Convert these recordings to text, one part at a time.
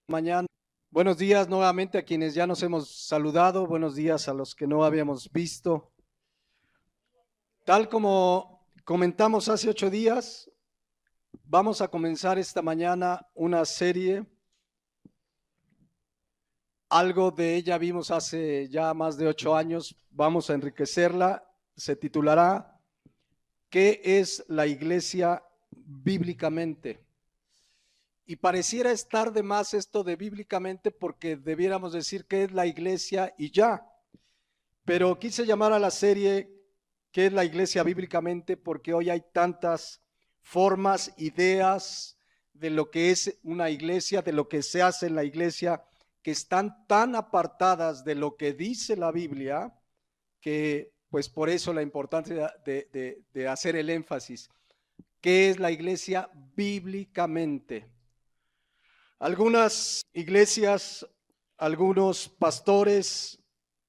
Mañana. Buenos días nuevamente a quienes ya nos hemos saludado, buenos días a los que no habíamos visto. Tal como comentamos hace 8 días, vamos a comenzar esta mañana una serie. Algo de ella vimos hace ya más de 8 años, vamos a enriquecerla. Se titulará ¿Qué es la iglesia bíblicamente? Y pareciera estar de más esto de bíblicamente porque debiéramos decir qué es la iglesia y ya. Pero quise llamar a la serie ¿Qué es la iglesia bíblicamente? Porque hoy hay tantas formas, ideas de lo que es una iglesia, de lo que se hace en la iglesia, que están tan apartadas de lo que dice la Biblia, que pues por eso la importancia de hacer el énfasis. ¿Qué es la iglesia bíblicamente? Algunas iglesias, algunos pastores,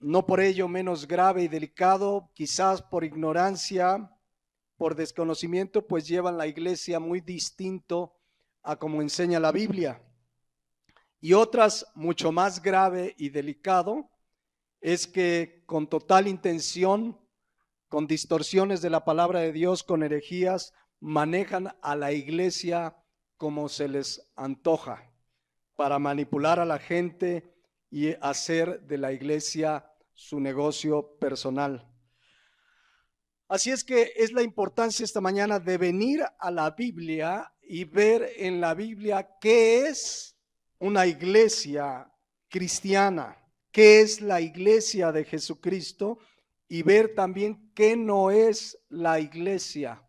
no por ello menos grave y delicado, quizás por ignorancia, por desconocimiento, pues llevan la iglesia muy distinto a como enseña la Biblia. Y otras, mucho más grave y delicado, es que con total intención, con distorsiones de la palabra de Dios, con herejías, manejan a la iglesia como se les antoja, para manipular a la gente y hacer de la iglesia su negocio personal. Así es que es la importancia esta mañana de venir a la Biblia y ver en la Biblia qué es una iglesia cristiana, qué es la iglesia de Jesucristo y ver también qué no es la iglesia.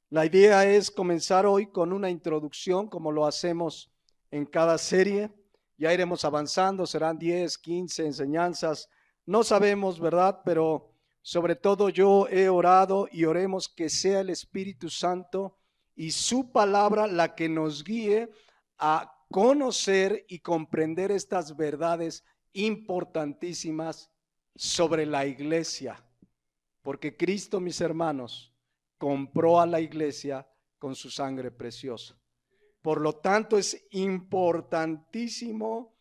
La idea es comenzar hoy con una introducción, como lo hacemos en cada serie. Ya iremos avanzando, serán 10, 15 enseñanzas, no sabemos, ¿verdad? Pero sobre todo yo he orado y oremos que sea el Espíritu Santo y su palabra la que nos guíe a conocer y comprender estas verdades importantísimas sobre la iglesia. Porque Cristo, mis hermanos, compró a la iglesia con su sangre preciosa. Por lo tanto, es importantísimo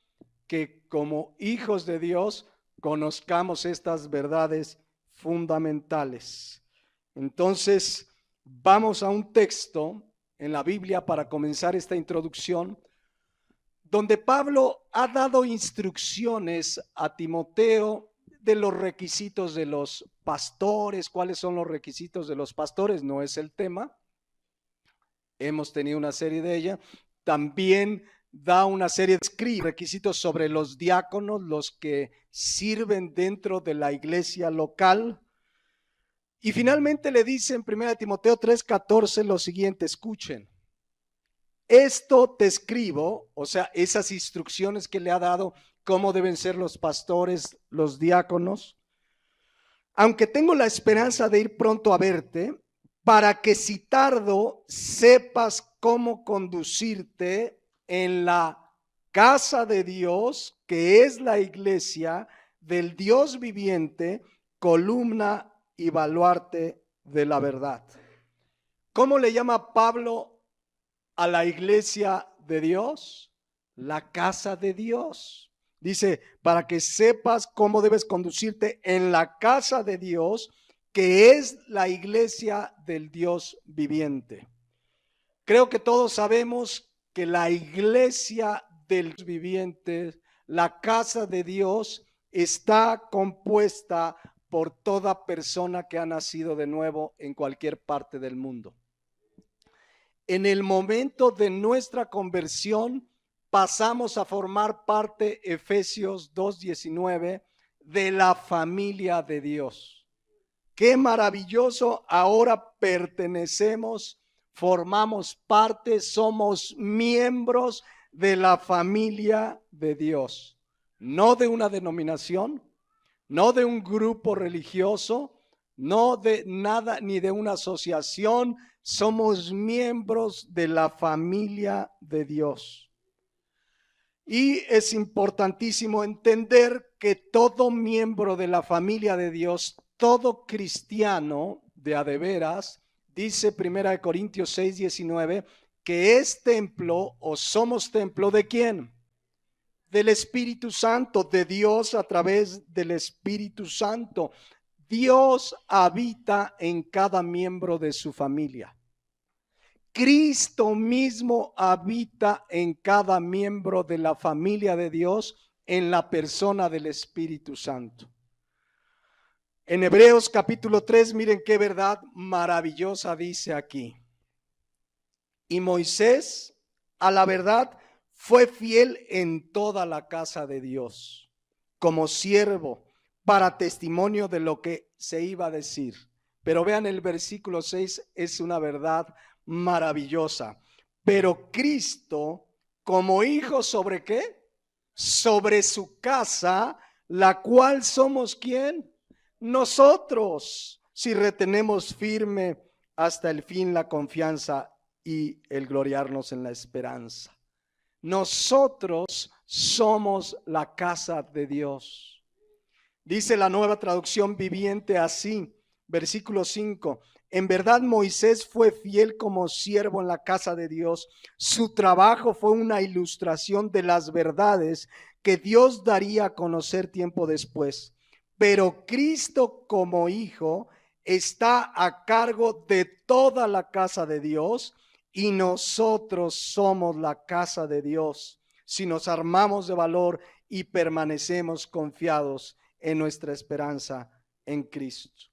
que como hijos de Dios conozcamos estas verdades fundamentales. Entonces, vamos a un texto en la Biblia para comenzar esta introducción, donde Pablo ha dado instrucciones a Timoteo de los requisitos de los pastores. ¿Cuáles son los requisitos de los pastores? No es el tema. Hemos tenido una serie de ella. También da una serie de requisitos sobre los diáconos, los que sirven dentro de la iglesia local. Y finalmente le dice en 1 Timoteo 3:14 lo siguiente, escuchen. Esto te escribo, o sea, esas instrucciones que le ha dado, cómo deben ser los pastores, los diáconos, aunque tengo la esperanza de ir pronto a verte, para que si tardo sepas cómo conducirte en la casa de Dios, que es la iglesia del Dios viviente, columna y baluarte de la verdad. ¿Cómo le llama Pablo a la iglesia de Dios? La casa de Dios. Dice, para que sepas cómo debes conducirte en la casa de Dios, que es la iglesia del Dios viviente. Creo que todos sabemos que la iglesia del Dios viviente, la casa de Dios, está compuesta por toda persona que ha nacido de nuevo en cualquier parte del mundo. En el momento de nuestra conversión, pasamos a formar parte, Efesios 2:19, de la familia de Dios. Qué maravilloso, ahora pertenecemos, formamos parte, somos miembros de la familia de Dios. No de una denominación, no de un grupo religioso, no de nada ni de una asociación, somos miembros de la familia de Dios. Y es importantísimo entender que todo miembro de la familia de Dios, todo cristiano de a de veras, dice 1 Corintios 6:19, que es templo o somos templo ¿de quién? Del Espíritu Santo, de Dios a través del Espíritu Santo. Dios habita en cada miembro de su familia. Cristo mismo habita en cada miembro de la familia de Dios en la persona del Espíritu Santo. En Hebreos capítulo 3, miren qué verdad maravillosa dice aquí. Y Moisés, a la verdad, fue fiel en toda la casa de Dios, como siervo, para testimonio de lo que se iba a decir. Pero vean el versículo 6, es una verdad maravillosa. Pero Cristo, como hijo, ¿sobre qué? Sobre su casa, la cual somos ¿quién? Nosotros, si retenemos firme hasta el fin la confianza y el gloriarnos en la esperanza. Nosotros somos la casa de Dios. Dice la Nueva Traducción Viviente así, versículo 5. En verdad Moisés fue fiel como siervo en la casa de Dios. Su trabajo fue una ilustración de las verdades que Dios daría a conocer tiempo después. Pero Cristo como hijo está a cargo de toda la casa de Dios y nosotros somos la casa de Dios si nos armamos de valor y permanecemos confiados en nuestra esperanza en Cristo.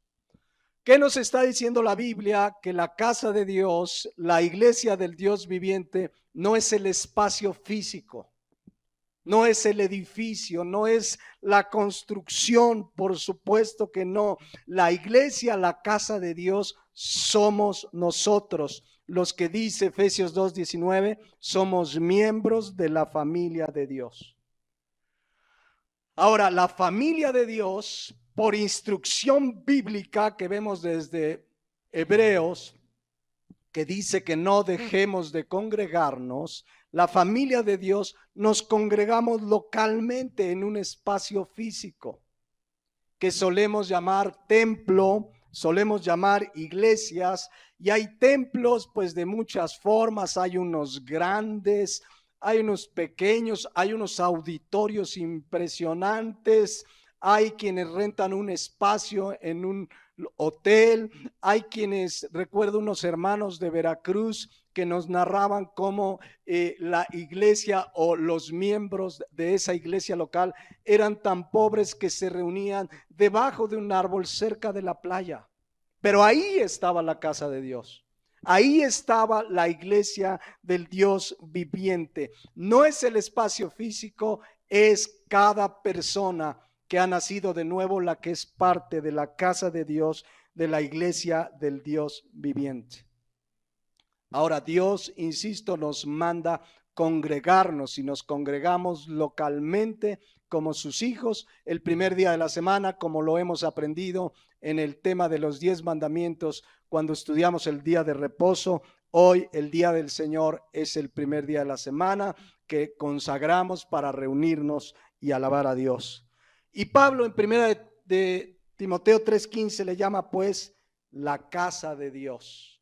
¿Qué nos está diciendo la Biblia? Que la casa de Dios, la iglesia del Dios viviente, no es el espacio físico, no es el edificio, no es la construcción, por supuesto que no. La iglesia, la casa de Dios, somos nosotros, los que dice Efesios 2:19, somos miembros de la familia de Dios. Ahora, la familia de Dios, por instrucción bíblica que vemos desde Hebreos, que dice que no dejemos de congregarnos, la familia de Dios nos congregamos localmente en un espacio físico que solemos llamar templo, solemos llamar iglesias, y hay templos pues de muchas formas, hay unos grandes, hay unos pequeños, hay unos auditorios impresionantes, hay quienes rentan un espacio en un hotel, hay quienes, recuerdo unos hermanos de Veracruz que nos narraban cómo la iglesia o los miembros de esa iglesia local eran tan pobres que se reunían debajo de un árbol cerca de la playa. Pero ahí estaba la casa de Dios. Ahí estaba la iglesia del Dios viviente. No es el espacio físico, es cada persona que ha nacido de nuevo la que es parte de la casa de Dios, de la iglesia del Dios viviente. Ahora Dios, insisto, nos manda congregarnos y nos congregamos localmente como sus hijos el primer día de la semana, como lo hemos aprendido en el tema de los 10 mandamientos cuando estudiamos el día de reposo. Hoy el día del Señor es el primer día de la semana que consagramos para reunirnos y alabar a Dios. Y Pablo en primera de Timoteo 3:15 le llama pues la casa de Dios.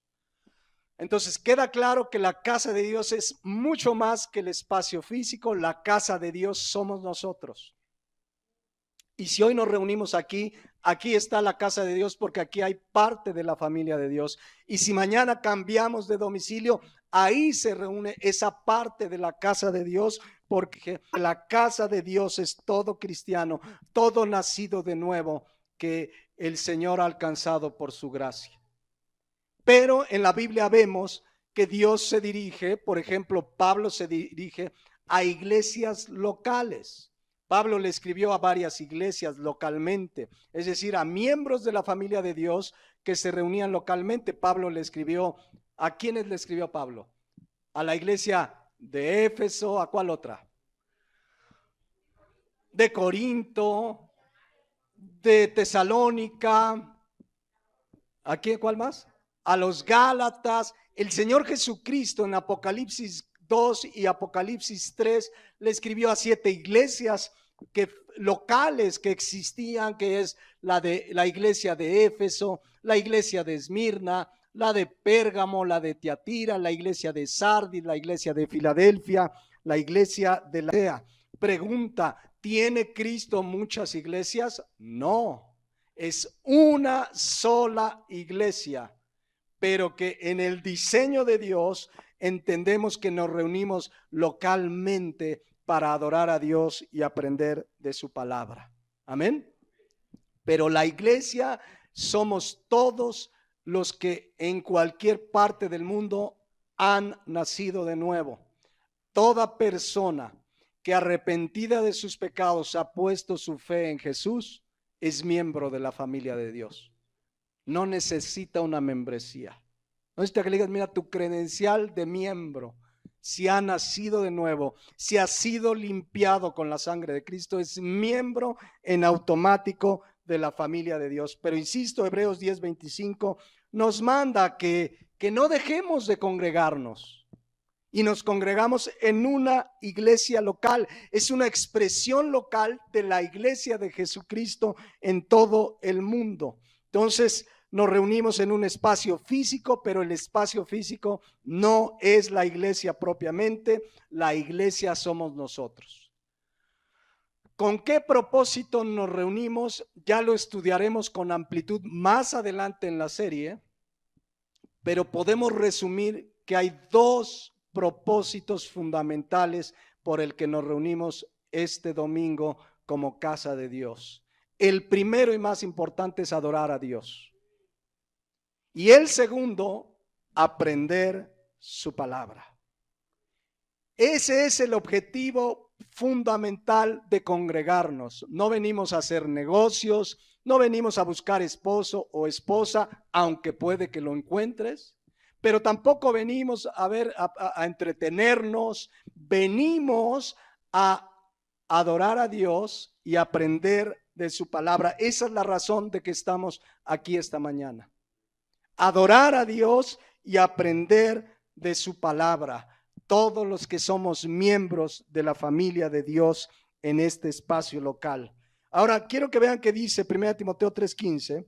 Entonces queda claro que la casa de Dios es mucho más que el espacio físico. La casa de Dios somos nosotros. Y si hoy nos reunimos aquí, aquí está la casa de Dios porque aquí hay parte de la familia de Dios. Y si mañana cambiamos de domicilio, ahí se reúne esa parte de la casa de Dios, porque la casa de Dios es todo cristiano, todo nacido de nuevo que el Señor ha alcanzado por su gracia. Pero en la Biblia vemos que Dios se dirige, por ejemplo, Pablo se dirige a iglesias locales. Pablo le escribió a varias iglesias localmente, es decir, a miembros de la familia de Dios que se reunían localmente. Pablo le escribió, ¿a quiénes le escribió Pablo? A la iglesia de Éfeso, ¿a cuál otra? De Corinto, de Tesalónica, ¿A quién? ¿Cuál más? A los Gálatas. El Señor Jesucristo en Apocalipsis 2 y Apocalipsis 3 le escribió a 7 iglesias locales que existían, que es la iglesia de Éfeso, la iglesia de Esmirna, la de Pérgamo, la de Tiatira, la iglesia de Sardis, la iglesia de Filadelfia, la iglesia de Laodicea. Pregunta, ¿tiene Cristo muchas iglesias? No, es una sola iglesia, pero que en el diseño de Dios entendemos que nos reunimos localmente para adorar a Dios y aprender de su palabra. Amén. Pero la iglesia somos todos los que en cualquier parte del mundo han nacido de nuevo. Toda persona que arrepentida de sus pecados ha puesto su fe en Jesús es miembro de la familia de Dios. No necesita una membresía. No necesita que le digas, mira tu credencial de miembro. Si ha nacido de nuevo, si ha sido limpiado con la sangre de Cristo, es miembro en automático de la familia de Dios. Pero insisto, Hebreos 10:25 nos manda que no dejemos de congregarnos. Y nos congregamos en una iglesia local. Es una expresión local de la iglesia de Jesucristo en todo el mundo. Entonces, nos reunimos en un espacio físico, pero el espacio físico no es la iglesia propiamente, la iglesia somos nosotros. ¿Con qué propósito nos reunimos? Ya lo estudiaremos con amplitud más adelante en la serie, pero podemos resumir que hay dos propósitos fundamentales por el que nos reunimos este domingo como casa de Dios. El primero y más importante es adorar a Dios. Y el segundo, aprender su palabra. Ese es el objetivo fundamental de congregarnos. No venimos a hacer negocios, no venimos a buscar esposo o esposa, aunque puede que lo encuentres, pero tampoco venimos a entretenernos, venimos a adorar a Dios y aprender de su palabra. Esa es la razón de que estamos aquí esta mañana. Adorar a Dios y aprender de su palabra. Todos los que somos miembros de la familia de Dios en este espacio local. Ahora, quiero que vean que dice 1 Timoteo 3:15.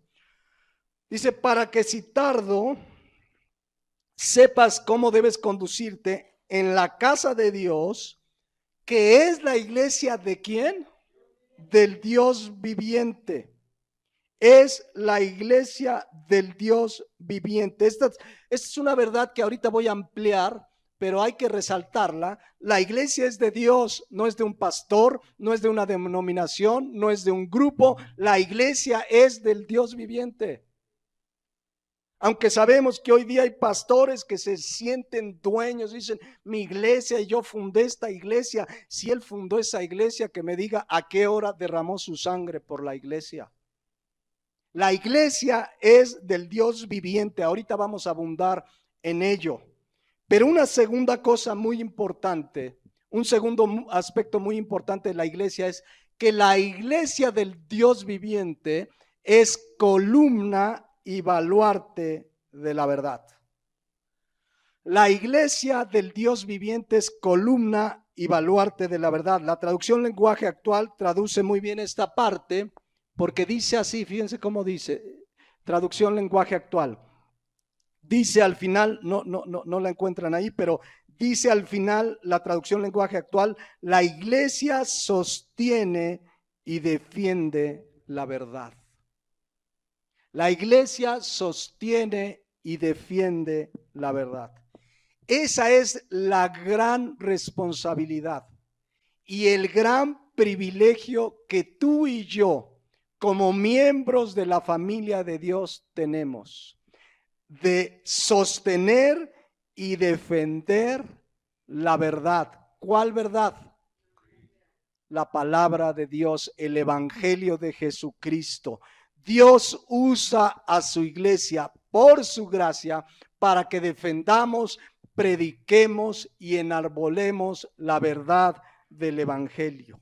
Dice, para que si tardo, sepas cómo debes conducirte en la casa de Dios, que es la iglesia de ¿quién? Del Dios viviente. Es la iglesia del Dios viviente. Esta es una verdad que ahorita voy a ampliar, pero hay que resaltarla. La iglesia es de Dios, no es de un pastor, no es de una denominación, no es de un grupo. La iglesia es del Dios viviente. Aunque sabemos que hoy día hay pastores que se sienten dueños, dicen, mi iglesia y yo fundé esta iglesia. Si él fundó esa iglesia, que me diga a qué hora derramó su sangre por la iglesia. La iglesia es del Dios viviente. Ahorita vamos a abundar en ello. Pero una segunda cosa muy importante, un segundo aspecto muy importante de la iglesia es que la iglesia del Dios viviente es columna y baluarte de la verdad. La iglesia del Dios viviente es columna y baluarte de la verdad. La traducción lenguaje actual traduce muy bien esta parte, porque dice así, fíjense cómo dice, traducción lenguaje actual. Dice al final, no la encuentran ahí, pero dice al final la traducción lenguaje actual, la iglesia sostiene y defiende la verdad. La iglesia sostiene y defiende la verdad. Esa es la gran responsabilidad y el gran privilegio que tú y yo, como miembros de la familia de Dios, tenemos de sostener y defender la verdad. ¿Cuál verdad? La palabra de Dios, el evangelio de Jesucristo. Dios usa a su iglesia por su gracia para que defendamos, prediquemos y enarbolemos la verdad del evangelio.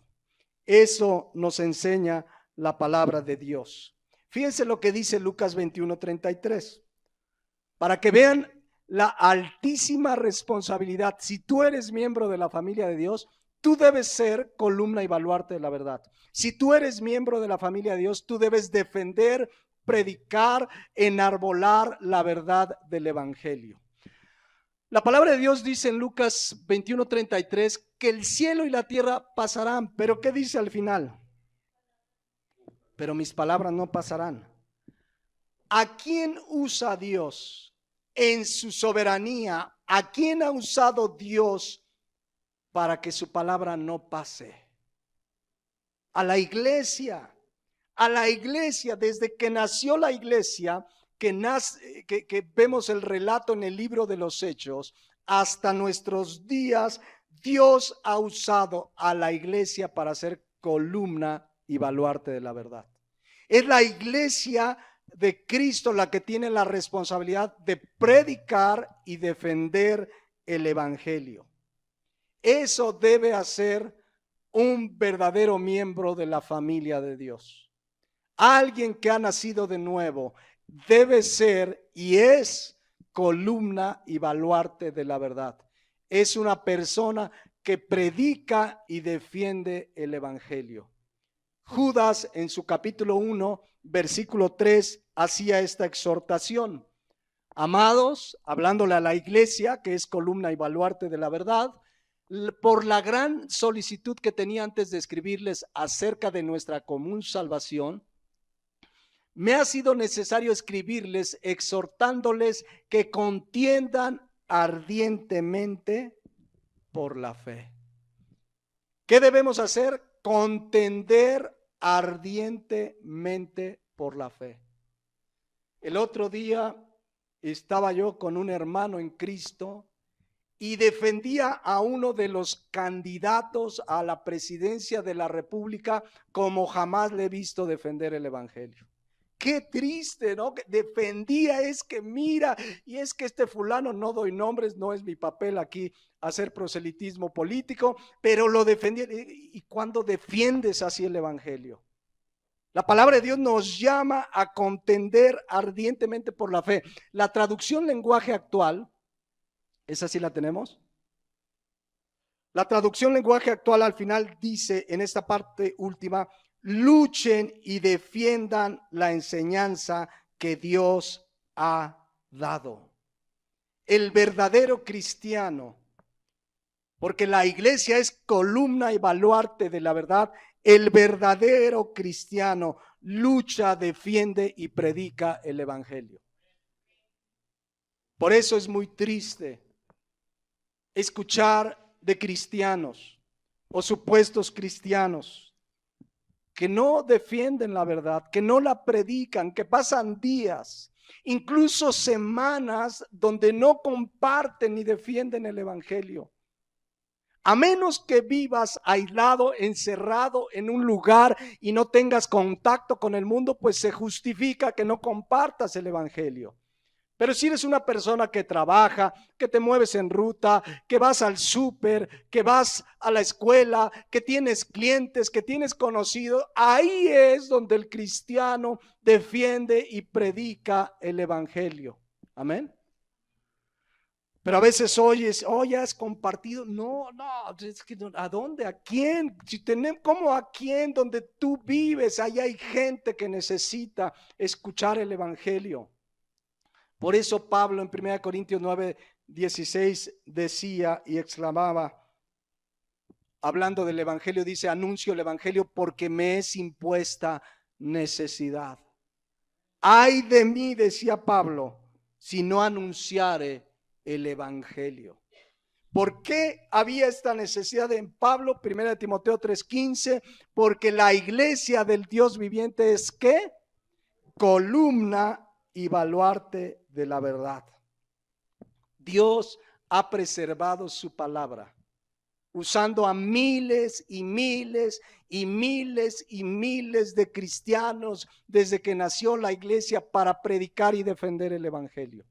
Eso nos enseña la palabra de Dios. Fíjense lo que dice Lucas 21:33, para que vean la altísima responsabilidad. Si tú eres miembro de la familia de Dios, tú debes ser columna y baluarte de la verdad. Si tú eres miembro de la familia de Dios, tú debes defender, predicar, enarbolar la verdad del evangelio. La palabra de Dios dice en Lucas 21:33 que el cielo y la tierra pasarán, pero ¿qué dice al final? Pero mis palabras no pasarán. ¿A quién usa Dios en su soberanía? ¿A quién ha usado Dios para que su palabra no pase? A la iglesia. A la iglesia, desde que nació la iglesia, que vemos el relato en el libro de los Hechos, hasta nuestros días, Dios ha usado a la iglesia para ser columna y baluarte de la verdad. Es la iglesia de Cristo la que tiene la responsabilidad de predicar y defender el evangelio. Eso debe hacer un verdadero miembro de la familia de Dios. Alguien que ha nacido de nuevo debe ser y es columna y baluarte de la verdad. Es una persona que predica y defiende el evangelio. Judas en su capítulo 1, versículo 3, hacía esta exhortación. Amados, hablándole a la iglesia, que es columna y baluarte de la verdad, por la gran solicitud que tenía antes de escribirles acerca de nuestra común salvación, me ha sido necesario escribirles exhortándoles que contiendan ardientemente por la fe. ¿Qué debemos hacer? Contender ardientemente por la fe. El otro día estaba yo con un hermano en Cristo y defendía a uno de los candidatos a la presidencia de la República como jamás le he visto defender el evangelio. Qué triste, ¿no? Defendía, es que mira, y es que este fulano, no doy nombres, no es mi papel aquí hacer proselitismo político, pero lo defendía. ¿Y cuándo defiendes así el evangelio? La palabra de Dios nos llama a contender ardientemente por la fe. La traducción lenguaje actual, ¿esa sí la tenemos? La traducción lenguaje actual al final dice en esta parte última: luchen y defiendan la enseñanza que Dios ha dado. El verdadero cristiano, porque la iglesia es columna y baluarte de la verdad, el verdadero cristiano lucha, defiende y predica el evangelio. Por eso es muy triste escuchar de cristianos o supuestos cristianos que no defienden la verdad, que no la predican, que pasan días, incluso semanas, donde no comparten ni defienden el evangelio. A menos que vivas aislado, encerrado en un lugar y no tengas contacto con el mundo, pues se justifica que no compartas el evangelio. Pero si eres una persona que trabaja, que te mueves en ruta, que vas al súper, que vas a la escuela, que tienes clientes, que tienes conocidos, ahí es donde el cristiano defiende y predica el evangelio. Amén. Pero a veces oyes, ya has compartido. No, es que ¿a dónde? ¿A quién? Si tenemos, ¿cómo a quién? Donde tú vives, ahí hay gente que necesita escuchar el evangelio. Por eso Pablo en 1 Corintios 9:16 decía y exclamaba, hablando del evangelio, dice: anuncio el evangelio porque me es impuesta necesidad. Ay de mí, decía Pablo, si no anunciare el evangelio. ¿Por qué había esta necesidad en Pablo? 1 Timoteo 3:15, porque la iglesia del Dios viviente es ¿qué? Columna y baluarte de la verdad. Dios ha preservado su palabra, usando a miles y miles y miles y miles de cristianos desde que nació la iglesia para predicar y defender el evangelio.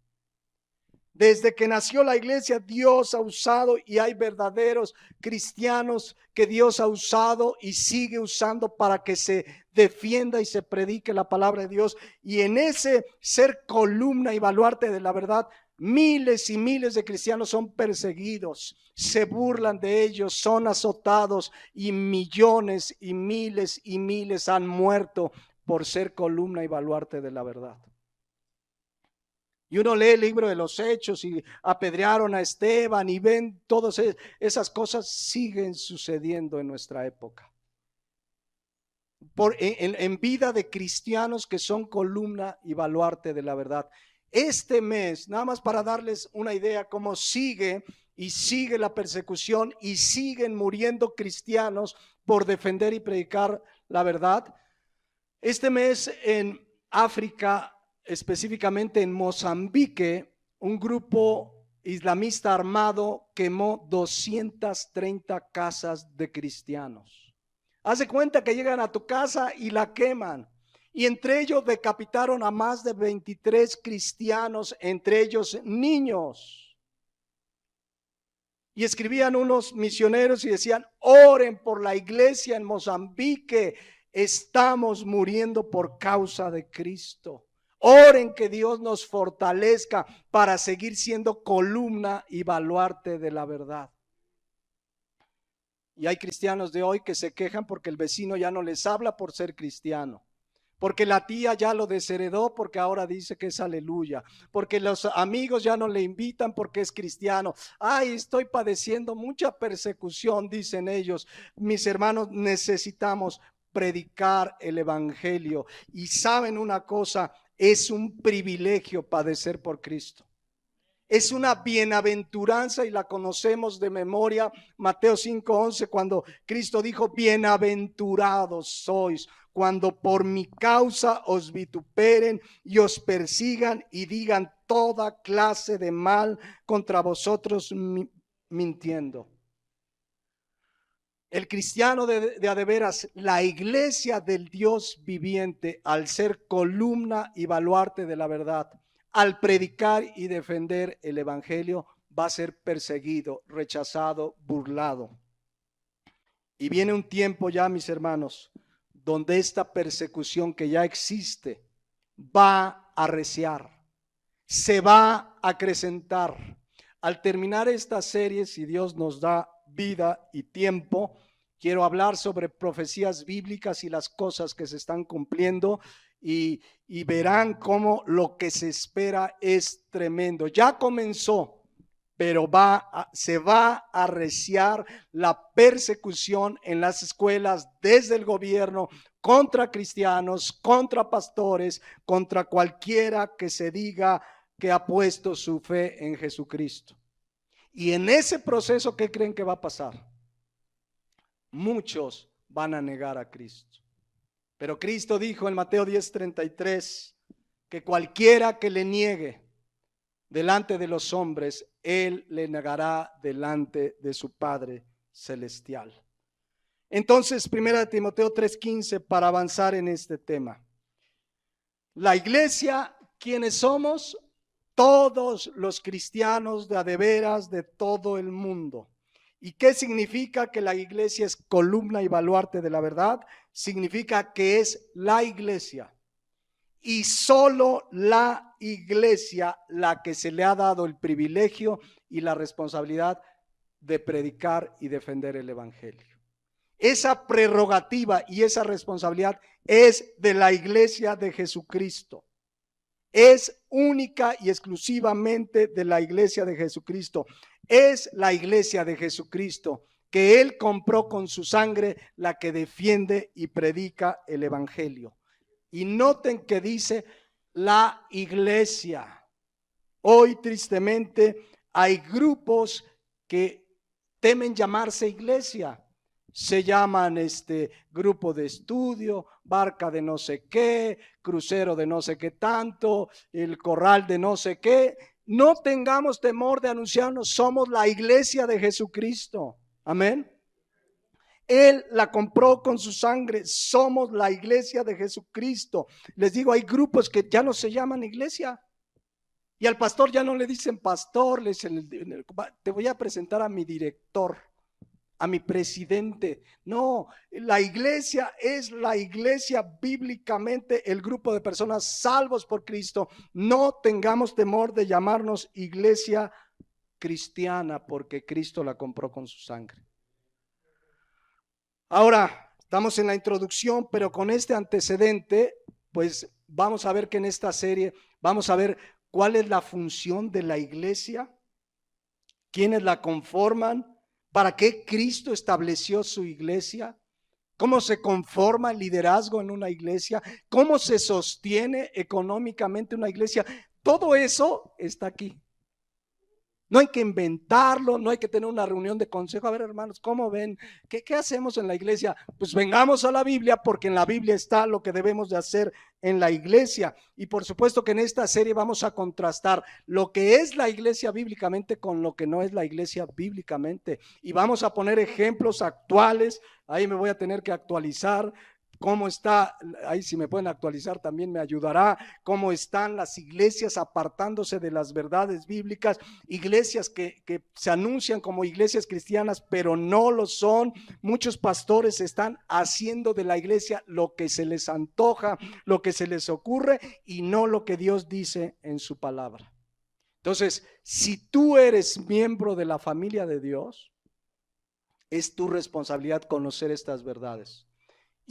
Desde que nació la iglesia, Dios ha usado y hay verdaderos cristianos que Dios ha usado y sigue usando para que se defienda y se predique la palabra de Dios. Y en ese ser columna y baluarte de la verdad, miles y miles de cristianos son perseguidos, se burlan de ellos, son azotados y millones y miles han muerto por ser columna y baluarte de la verdad. Y uno lee el libro de los Hechos y apedrearon a Esteban y ven todas esas cosas siguen sucediendo en nuestra época. En vida de cristianos que son columna y baluarte de la verdad. Este mes, nada más para darles una idea cómo sigue y sigue la persecución y siguen muriendo cristianos por defender y predicar la verdad. Este mes en África, específicamente en Mozambique, un grupo islamista armado quemó 230 casas de cristianos. Haz de cuenta que llegan a tu casa y la queman. Y entre ellos decapitaron a más de 23 cristianos, entre ellos niños. Y escribían unos misioneros y decían, oren por la iglesia en Mozambique, estamos muriendo por causa de Cristo. Oren que Dios nos fortalezca para seguir siendo columna y baluarte de la verdad. Y hay cristianos de hoy que se quejan porque el vecino ya no les habla por ser cristiano. Porque la tía ya lo desheredó porque ahora dice que es aleluya. Porque los amigos ya no le invitan porque es cristiano. Ay, estoy padeciendo mucha persecución, dicen ellos. Mis hermanos, necesitamos predicar el evangelio. Y saben una cosa, es un privilegio padecer por Cristo. Es una bienaventuranza y la conocemos de memoria. Mateo 5:11, cuando Cristo dijo, bienaventurados sois cuando por mi causa os vituperen y os persigan y digan toda clase de mal contra vosotros mintiendo. El cristiano de a de veras, la iglesia del Dios viviente, al ser columna y baluarte de la verdad, al predicar y defender el evangelio, va a ser perseguido, rechazado, burlado. Y viene un tiempo ya, mis hermanos, donde esta persecución que ya existe va a arreciar, se va a acrecentar. Al terminar esta serie, si Dios nos da vida y tiempo, quiero hablar sobre profecías bíblicas y las cosas que se están cumpliendo y verán cómo lo que se espera es tremendo. Ya comenzó, pero se va a arreciar la persecución en las escuelas desde el gobierno contra cristianos, contra pastores, contra cualquiera que se diga que ha puesto su fe en Jesucristo. Y en ese proceso, ¿qué creen que va a pasar? Muchos van a negar a Cristo. Pero Cristo dijo en Mateo 10:33 que cualquiera que le niegue delante de los hombres, él le negará delante de su Padre celestial. Entonces, 1 Timoteo 3:15, para avanzar en este tema. La iglesia, ¿quiénes somos? Todos los cristianos de a de veras de todo el mundo. ¿Y qué significa que la iglesia es columna y baluarte de la verdad? Significa que es la iglesia. Y solo la iglesia la que se le ha dado el privilegio y la responsabilidad de predicar y defender el evangelio. Esa prerrogativa y esa responsabilidad es de la iglesia de Jesucristo. Es única y exclusivamente de la iglesia de Jesucristo. Es la iglesia de Jesucristo que Él compró con su sangre, la que defiende y predica el evangelio. Y noten que dice la iglesia. Hoy tristemente hay grupos que temen llamarse iglesia. Se llaman grupo de estudio, barca de no sé qué, crucero de no sé qué tanto, el corral de no sé qué. No tengamos temor de anunciarnos, somos la iglesia de Jesucristo. Amén. Él la compró con su sangre, somos la iglesia de Jesucristo. Les digo, hay grupos que ya no se llaman iglesia. Y al pastor ya no le dicen pastor, le dicen, te voy a presentar a mi director, a mi presidente. No, la iglesia es la iglesia bíblicamente, el grupo de personas salvos por Cristo. No tengamos temor de llamarnos iglesia cristiana, porque Cristo la compró con su sangre. Ahora, estamos en la introducción, pero con este antecedente, pues vamos a ver que en esta serie vamos a ver cuál es la función de la iglesia, quiénes la conforman, para qué Cristo estableció su iglesia, cómo se conforma el liderazgo en una iglesia, cómo se sostiene económicamente una iglesia. Todo eso está aquí. No hay que inventarlo, no hay que tener una reunión de consejo. A ver, hermanos, ¿cómo ven? ¿Qué hacemos en la iglesia? Pues vengamos a la Biblia, porque en la Biblia está lo que debemos de hacer en la iglesia. Y por supuesto que en esta serie vamos a contrastar lo que es la iglesia bíblicamente con lo que no es la iglesia bíblicamente. Y vamos a poner ejemplos actuales. Ahí me voy a tener que actualizar. ¿Cómo está? Ahí si me pueden actualizar también me ayudará. ¿Cómo están las iglesias apartándose de las verdades bíblicas? Iglesias que se anuncian como iglesias cristianas, pero no lo son. Muchos pastores están haciendo de la iglesia lo que se les antoja, lo que se les ocurre, y no lo que Dios dice en su palabra. Entonces, si tú eres miembro de la familia de Dios, es tu responsabilidad conocer estas verdades.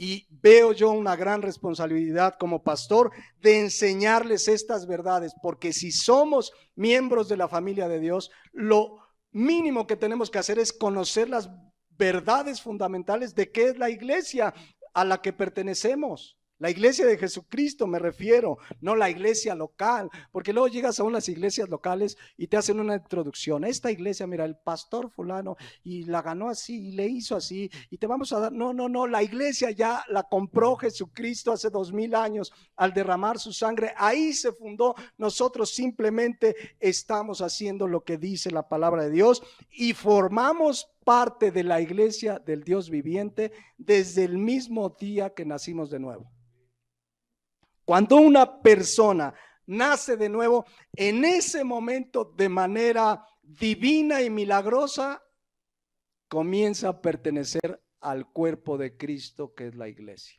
Y veo yo una gran responsabilidad como pastor de enseñarles estas verdades, porque si somos miembros de la familia de Dios, lo mínimo que tenemos que hacer es conocer las verdades fundamentales de qué es la iglesia a la que pertenecemos. La iglesia de Jesucristo me refiero, no la iglesia local, porque luego llegas a unas iglesias locales y te hacen una introducción. Esta iglesia, mira, el pastor fulano y la ganó así y le hizo así y te vamos a dar. No, la iglesia ya la compró Jesucristo hace 2000 años al derramar su sangre. Ahí se fundó. Nosotros simplemente estamos haciendo lo que dice la palabra de Dios y formamos parte de la iglesia del Dios viviente desde el mismo día que nacimos de nuevo. Cuando una persona nace de nuevo, en ese momento de manera divina y milagrosa, comienza a pertenecer al cuerpo de Cristo, que es la iglesia.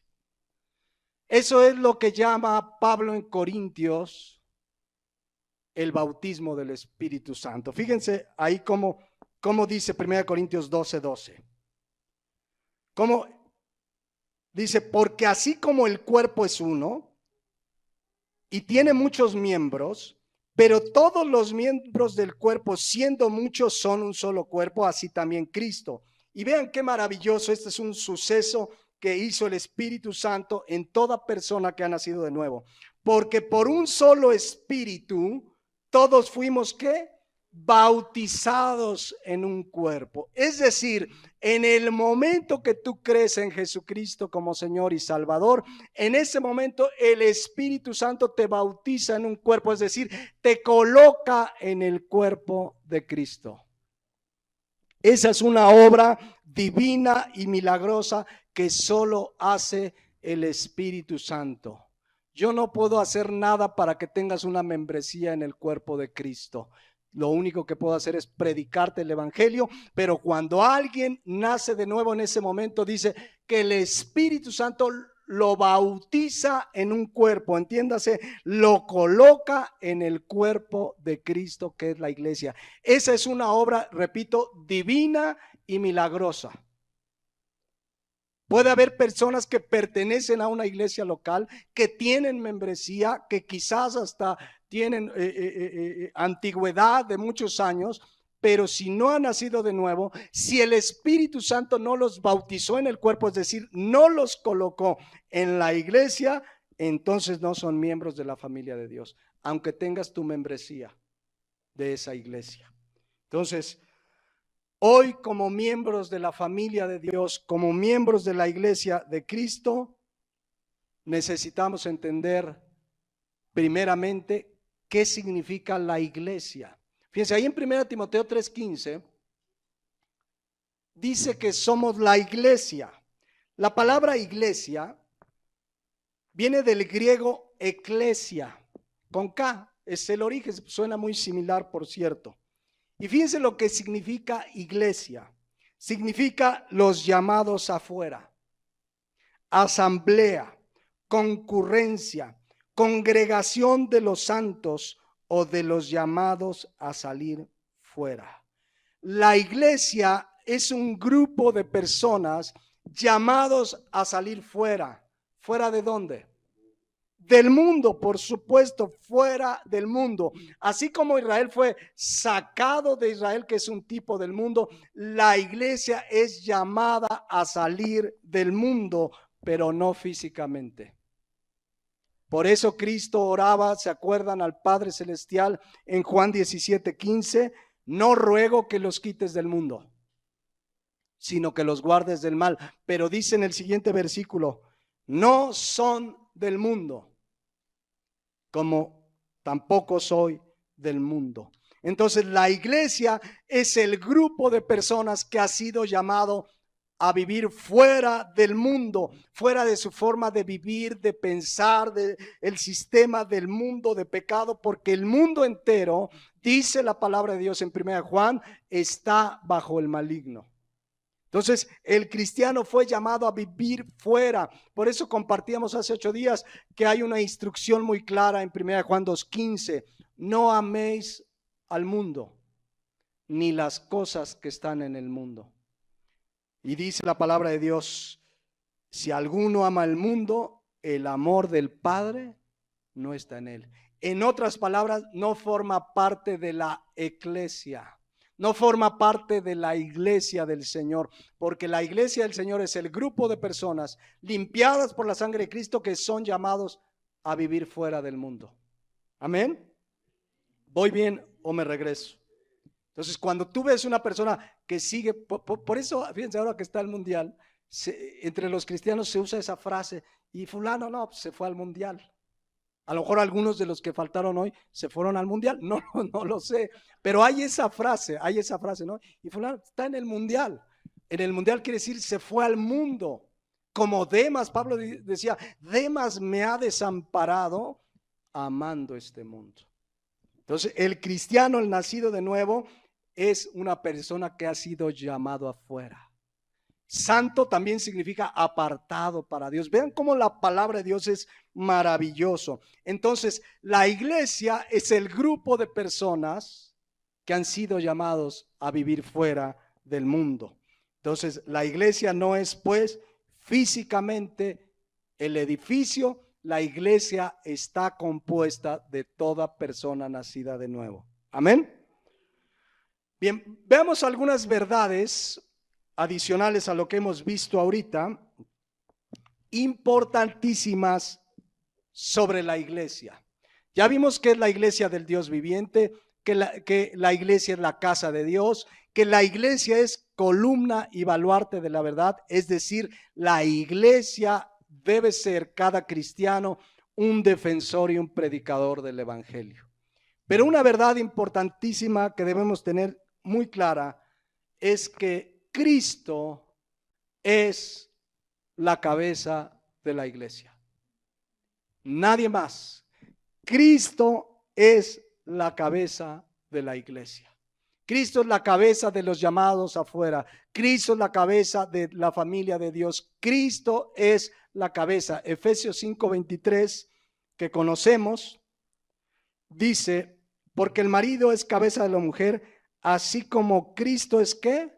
Eso es lo que llama Pablo en Corintios el bautismo del Espíritu Santo. Fíjense ahí cómo dice 1 Corintios 12:12. Cómo dice, porque así como el cuerpo es uno y tiene muchos miembros, pero todos los miembros del cuerpo, siendo muchos, son un solo cuerpo, así también Cristo. Y vean qué maravilloso, este es un suceso que hizo el Espíritu Santo en toda persona que ha nacido de nuevo. Porque por un solo Espíritu, todos fuimos, ¿qué? Bautizados en un cuerpo. Es decir, en el momento que tú crees en Jesucristo como Señor y Salvador, en ese momento el Espíritu Santo te bautiza en un cuerpo, es decir, te coloca en el cuerpo de Cristo. Esa es una obra divina y milagrosa que solo hace el Espíritu Santo. Yo no puedo hacer nada para que tengas una membresía en el cuerpo de Cristo. Lo único que puedo hacer es predicarte el evangelio, pero cuando alguien nace de nuevo, en ese momento dice que el Espíritu Santo lo bautiza en un cuerpo, entiéndase, lo coloca en el cuerpo de Cristo, que es la iglesia. Esa es una obra, repito, divina y milagrosa. Puede haber personas que pertenecen a una iglesia local, que tienen membresía, que quizás hasta tienen antigüedad de muchos años, pero si no han nacido de nuevo, si el Espíritu Santo no los bautizó en el cuerpo, es decir, no los colocó en la iglesia, entonces no son miembros de la familia de Dios, aunque tengas tu membresía de esa iglesia. Entonces, hoy, como miembros de la familia de Dios, como miembros de la iglesia de Cristo, necesitamos entender primeramente qué significa la iglesia. Fíjense, ahí en 1 Timoteo 3:15 dice que somos la iglesia. La palabra iglesia viene del griego eclesia, con K, Es el origen, suena muy similar, por cierto. Y fíjense lo que significa iglesia. Significa los llamados afuera, asamblea, concurrencia, congregación de los santos o de los llamados a salir fuera. La iglesia es un grupo de personas llamados a salir fuera. ¿Fuera de dónde? Del mundo, por supuesto, fuera del mundo. Así como Israel fue sacado de Israel, que es un tipo del mundo, la iglesia es llamada a salir del mundo, pero no físicamente. Por eso Cristo oraba, ¿se acuerdan? Al Padre Celestial en Juan 17:15, no ruego que los quites del mundo, sino que los guardes del mal. Pero dice en el siguiente versículo, no son del mundo, como tampoco soy del mundo. Entonces la iglesia es el grupo de personas que ha sido llamado a vivir fuera del mundo, fuera de su forma de vivir, de pensar, del sistema del mundo de pecado, porque el mundo entero, dice la palabra de Dios en 1 Juan, está bajo el maligno. Entonces, el cristiano fue llamado a vivir fuera. Por eso compartíamos hace 8 días que hay una instrucción muy clara en 1 Juan 2:15. No améis al mundo, ni las cosas que están en el mundo. Y dice la palabra de Dios, si alguno ama el mundo, el amor del Padre no está en él. En otras palabras, no forma parte de la eclesia. No forma parte de la iglesia del Señor, porque la iglesia del Señor es el grupo de personas limpiadas por la sangre de Cristo que son llamados a vivir fuera del mundo. Amén. ¿Voy bien o me regreso? Entonces, cuando tú ves una persona que sigue, por eso, fíjense, ahora que está el mundial, entre los cristianos se usa esa frase, y fulano no, pues se fue al mundial. A lo mejor algunos de los que faltaron hoy se fueron al mundial, no lo sé, pero hay esa frase, ¿no? Y fulano está en el mundial. En el mundial quiere decir se fue al mundo. Como Demas, Pablo decía, Demas me ha desamparado amando este mundo. Entonces, el cristiano, el nacido de nuevo, es una persona que ha sido llamado afuera. Santo también significa apartado para Dios. Vean cómo la palabra de Dios es maravilloso. Entonces, la iglesia es el grupo de personas que han sido llamados a vivir fuera del mundo. Entonces, la iglesia no es, pues, físicamente el edificio. La iglesia está compuesta de toda persona nacida de nuevo. Amén. Bien, veamos algunas verdades adicionales a lo que hemos visto ahorita, importantísimas sobre la iglesia. Ya vimos que es la iglesia del Dios viviente, que la iglesia es la casa de Dios, que la iglesia es columna y baluarte de la verdad, es decir, la iglesia debe ser cada cristiano un defensor y un predicador del evangelio. Pero una verdad importantísima que debemos tener muy clara es que Cristo es la cabeza de la iglesia. Nadie más. Cristo es la cabeza de la iglesia. Cristo es la cabeza de los llamados afuera. Cristo es la cabeza de la familia de Dios. Cristo es la cabeza. Efesios 5:23, que conocemos, dice, porque el marido es cabeza de la mujer, así como Cristo es ¿qué?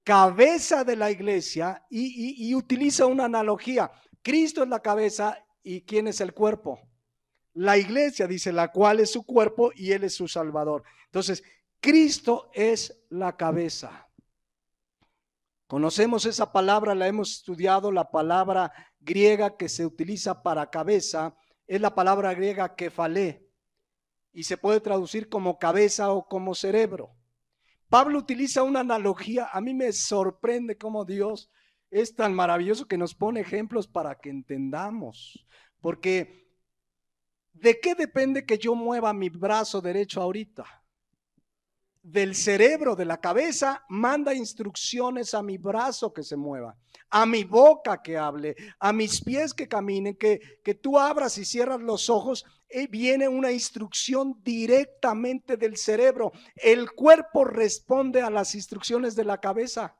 Cabeza de la iglesia, y utiliza una analogía. Cristo es la cabeza, ¿y quién es el cuerpo? La iglesia, dice, la cual es su cuerpo y él es su salvador. Entonces, Cristo es la cabeza. Conocemos esa palabra, la hemos estudiado. La palabra griega que se utiliza para cabeza es la palabra griega kefalé, y se puede traducir como cabeza o como cerebro. Pablo utiliza una analogía. A mí me sorprende cómo Dios es tan maravilloso que nos pone ejemplos para que entendamos. Porque ¿de qué depende que yo mueva mi brazo derecho ahorita? Del cerebro, de la cabeza, manda instrucciones a mi brazo que se mueva, a mi boca que hable, a mis pies que caminen, que tú abras y cierras los ojos. viene una instrucción directamente del cerebro. El cuerpo responde a las instrucciones de la cabeza.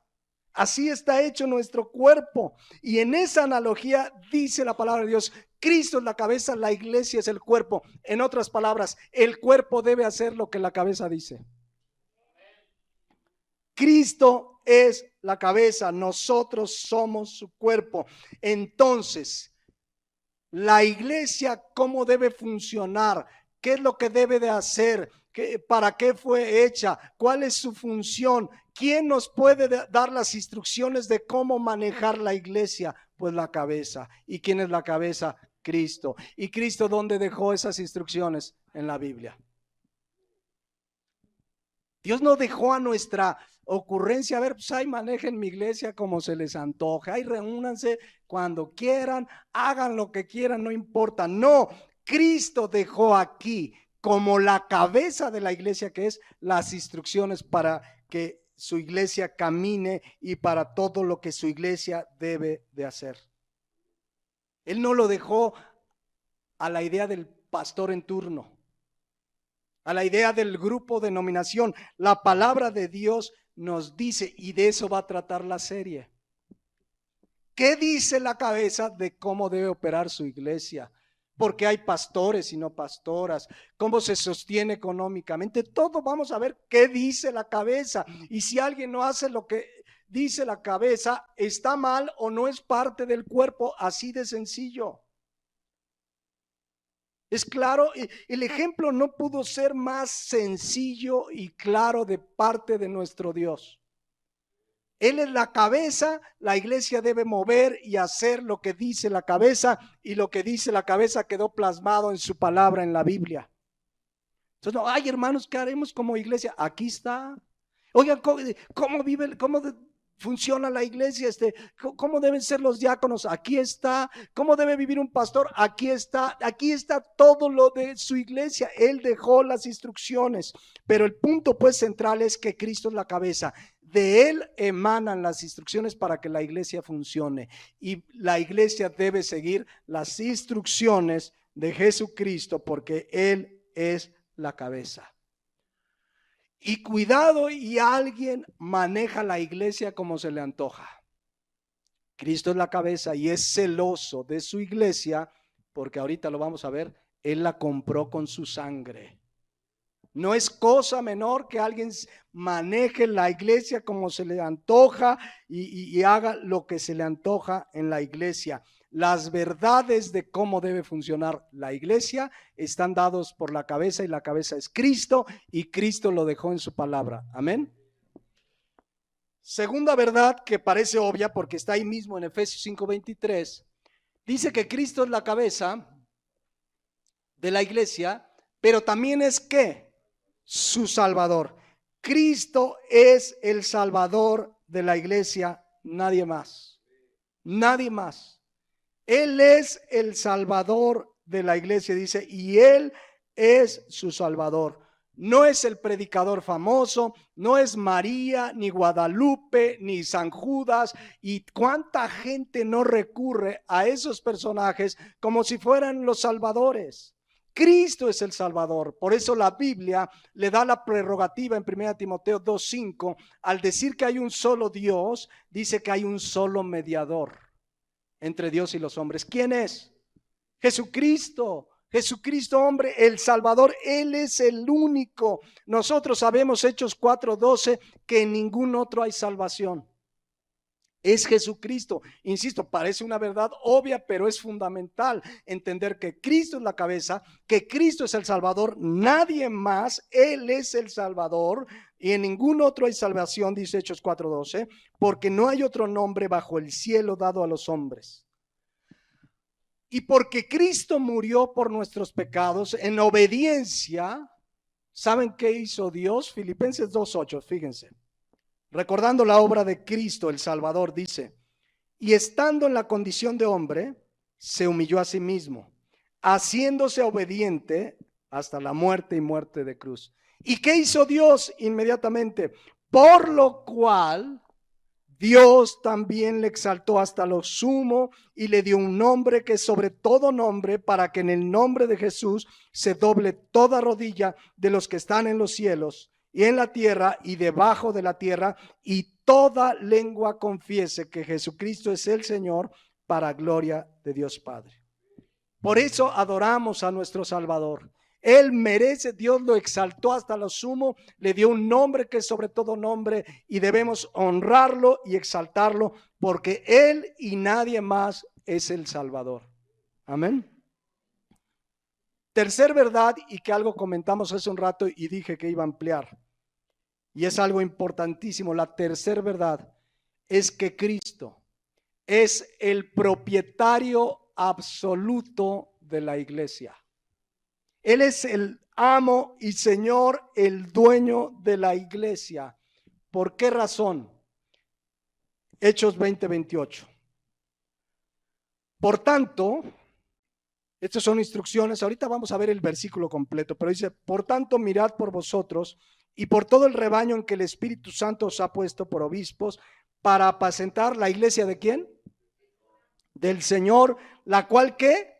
Así está hecho nuestro cuerpo. Y en esa analogía dice la palabra de Dios, Cristo es la cabeza, la iglesia es el cuerpo. En otras palabras, el cuerpo debe hacer lo que la cabeza dice. Cristo es la cabeza, nosotros somos su cuerpo. Entonces, la iglesia, ¿cómo debe funcionar? ¿Qué es lo que debe de hacer? ¿Para qué fue hecha? ¿Cuál es su función? ¿Quién nos puede dar las instrucciones de cómo manejar la iglesia? Pues la cabeza. ¿Y quién es la cabeza? Cristo. ¿Y Cristo dónde dejó esas instrucciones? En la Biblia. Dios no dejó a nuestra ocurrencia, a ver, pues ahí manejen mi iglesia como se les antoje, ahí reúnanse cuando quieran, hagan lo que quieran, no importa. No, Cristo dejó aquí como la cabeza de la iglesia, que es las instrucciones para que su iglesia camine y para todo lo que su iglesia debe de hacer. Él no lo dejó a la idea del pastor en turno, a la idea del grupo denominación. La palabra de Dios nos dice, y de eso va a tratar la serie. ¿Qué dice la cabeza de cómo debe operar su iglesia? Porque hay pastores y no pastoras, cómo se sostiene económicamente, todo vamos a ver qué dice la cabeza. Y si alguien no hace lo que dice la cabeza, está mal o no es parte del cuerpo, así de sencillo. Es claro, el ejemplo no pudo ser más sencillo y claro de parte de nuestro Dios. Él es la cabeza, la iglesia debe mover y hacer lo que dice la cabeza, y lo que dice la cabeza quedó plasmado en su palabra en la Biblia. Entonces, no, ay hermanos, ¿qué haremos como iglesia? Aquí está. Oigan, ¿cómo vive, cómo funciona la iglesia? ¿Cómo deben ser los diáconos? Aquí está. ¿Cómo debe vivir un pastor? Aquí está. Aquí está todo lo de su iglesia. Él dejó las instrucciones. Pero el punto pues central es que Cristo es la cabeza. De Él emanan las instrucciones para que la iglesia funcione. Y la iglesia debe seguir las instrucciones de Jesucristo porque Él es la cabeza. Y cuidado, y alguien maneja la iglesia como se le antoja. Cristo es la cabeza y es celoso de su iglesia, porque ahorita lo vamos a ver, Él la compró con su sangre. No es cosa menor que alguien maneje la iglesia como se le antoja y haga lo que se le antoja en la iglesia. Las verdades de cómo debe funcionar la iglesia están dados por la cabeza, y la cabeza es Cristo, y Cristo lo dejó en su palabra. Amén. Segunda verdad que parece obvia porque está ahí mismo en Efesios 5:23, dice que Cristo es la cabeza de la iglesia, pero también es ¿qué? Su Salvador. Cristo es el Salvador de la iglesia, nadie más. Nadie más. Él es el Salvador de la iglesia, dice, y Él es su Salvador. No es el predicador famoso, no es María, ni Guadalupe, ni San Judas. Y cuánta gente no recurre a esos personajes como si fueran los salvadores. Cristo es el Salvador. Por eso la Biblia le da la prerrogativa en 1 Timoteo 2:5, al decir que hay un solo Dios, dice que hay un solo mediador entre Dios y los hombres. ¿Quién es? Jesucristo. Jesucristo, hombre, el Salvador. Él es el único. Nosotros sabemos, Hechos 4:12, que en ningún otro hay salvación. Es Jesucristo. Insisto, parece una verdad obvia, pero es fundamental entender que Cristo es la cabeza, que Cristo es el Salvador, nadie más. Él es el Salvador y en ningún otro hay salvación, dice Hechos 4:12, porque no hay otro nombre bajo el cielo dado a los hombres. Y porque Cristo murió por nuestros pecados en obediencia, ¿saben qué hizo Dios? Filipenses 2:8, fíjense. Recordando la obra de Cristo, el Salvador, dice, y estando en la condición de hombre, se humilló a sí mismo, haciéndose obediente hasta la muerte y muerte de cruz. ¿Y qué hizo Dios inmediatamente? Por lo cual Dios también le exaltó hasta lo sumo y le dio un nombre que es sobre todo nombre, para que en el nombre de Jesús se doble toda rodilla de los que están en los cielos y en la tierra y debajo de la tierra, y toda lengua confiese que Jesucristo es el Señor, para gloria de Dios Padre. Por eso adoramos a nuestro Salvador. Él merece, Dios lo exaltó hasta lo sumo, le dio un nombre que es sobre todo nombre, y debemos honrarlo y exaltarlo, porque Él y nadie más es el Salvador. Amén. Tercer verdad, y que algo comentamos hace un rato y dije que iba a ampliar, y es algo importantísimo. La tercer verdad es que Cristo es el propietario absoluto de la iglesia. Él es el amo y Señor, el dueño de la iglesia. ¿Por qué razón? Hechos 20:28. Por tanto, estas son instrucciones. Ahorita vamos a ver el versículo completo, pero dice: por tanto, mirad por vosotros y por todo el rebaño en que el Espíritu Santo os ha puesto por obispos, para apacentar la iglesia ¿de quién? Del Señor, la cual ¿qué?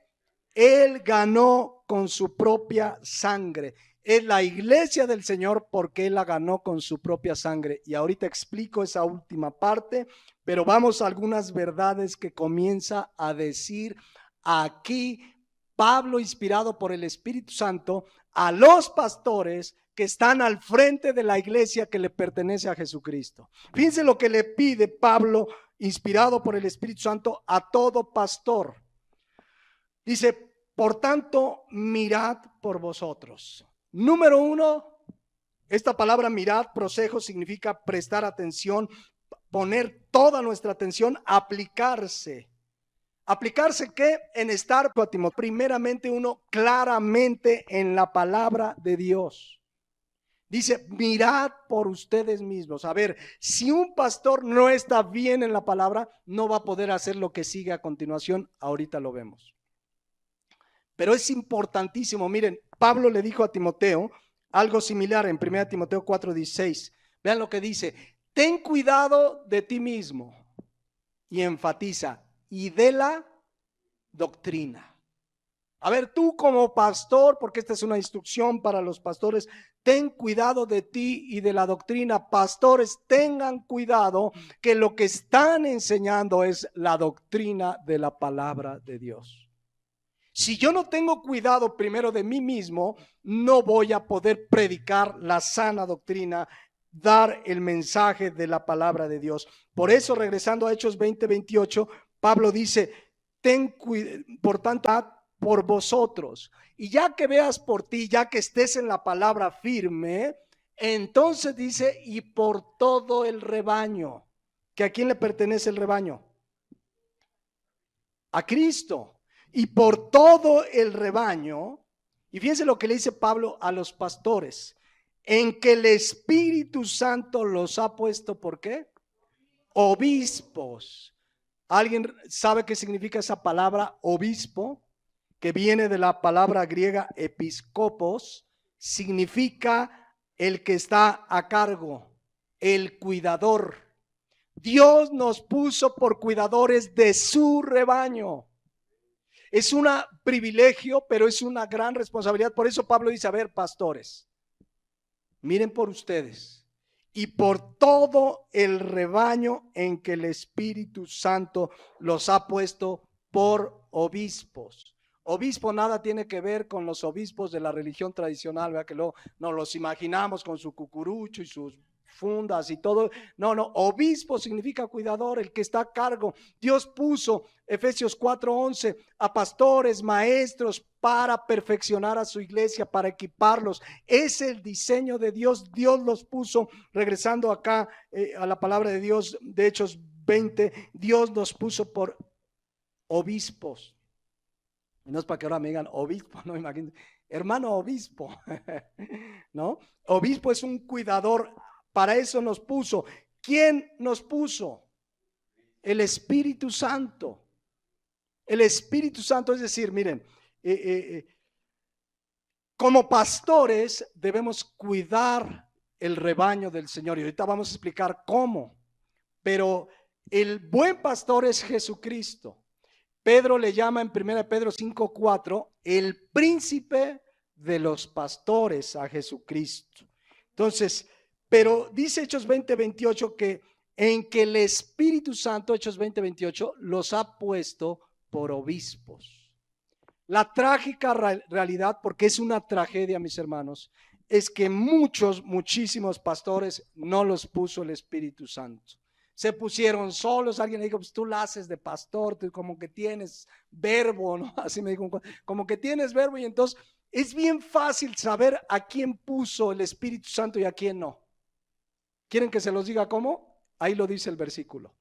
Él ganó con su propia sangre. Es la iglesia del Señor porque Él la ganó con su propia sangre. Y ahorita explico esa última parte, pero vamos a algunas verdades que comienza a decir aquí Pablo, inspirado por el Espíritu Santo, a los pastores que están al frente de la iglesia que le pertenece a Jesucristo. Fíjense lo que le pide Pablo, inspirado por el Espíritu Santo, a todo pastor. Dice: por tanto, mirad por vosotros. Número uno, esta palabra mirad, prosejo, significa prestar atención, poner toda nuestra atención, aplicarse. ¿Aplicarse qué? En estar, primeramente uno, claramente en la palabra de Dios. Dice: mirad por ustedes mismos. A ver, si un pastor no está bien en la palabra, no va a poder hacer lo que sigue a continuación. Ahorita lo vemos. Pero es importantísimo. Miren, Pablo le dijo a Timoteo algo similar en 1 Timoteo 4:16. Vean lo que dice: ten cuidado de ti mismo, y enfatiza, y de la doctrina. A ver, tú como pastor, porque esta es una instrucción para los pastores, ten cuidado de ti y de la doctrina. Pastores, tengan cuidado que lo que están enseñando es la doctrina de la palabra de Dios. Si yo no tengo cuidado primero de mí mismo, no voy a poder predicar la sana doctrina, dar el mensaje de la palabra de Dios. Por eso, regresando a Hechos 20:28, Pablo dice: por tanto, por vosotros. Y ya que veas por ti, ya que estés en la palabra firme, entonces dice: y por todo el rebaño. ¿Que a quién le pertenece el rebaño? A Cristo. Y por todo el rebaño. Y fíjense lo que le dice Pablo a los pastores: en que el Espíritu Santo los ha puesto, ¿por qué? Obispos. ¿Alguien sabe qué significa esa palabra obispo? Que viene de la palabra griega episcopos. Significa el que está a cargo, el cuidador. Dios nos puso por cuidadores de su rebaño. Es un privilegio, pero es una gran responsabilidad. Por eso Pablo dice: a ver, pastores, miren por ustedes y por todo el rebaño en que el Espíritu Santo los ha puesto por obispos. Obispo nada tiene que ver con los obispos de la religión tradicional, ¿verdad? Que luego nos los imaginamos con su cucurucho y sus fundas y todo. No, obispo significa cuidador, el que está a cargo. Dios puso, Efesios 4:11, a pastores, maestros, para perfeccionar a su iglesia, para equiparlos. Es el diseño de Dios. Dios los puso. Regresando acá a la palabra de Dios de Hechos 20, Dios nos puso por obispos. No es para que ahora me digan obispo, no imagínate, hermano obispo, ¿no? Obispo es un cuidador. Para eso nos puso. ¿Quién nos puso? El Espíritu Santo. El Espíritu Santo, es decir, miren, como pastores debemos cuidar el rebaño del Señor. Y ahorita vamos a explicar cómo. pero el buen pastor es Jesucristo. Pedro le llama en 1 Pedro 5:4 el príncipe de los pastores a Jesucristo. Entonces, pero dice Hechos 20:28 que en que el Espíritu Santo, Hechos 20:28, los ha puesto por obispos. La trágica realidad, porque es una tragedia, mis hermanos, es que muchísimos pastores no los puso el Espíritu Santo. Se pusieron solos. Alguien le dijo, pues tú la haces de pastor, tú como que tienes verbo, ¿no? Así me dijo, como que tienes verbo, y entonces es bien fácil saber a quién puso el Espíritu Santo y a quién no. ¿Quieren que se los diga cómo? Ahí lo dice el versículo.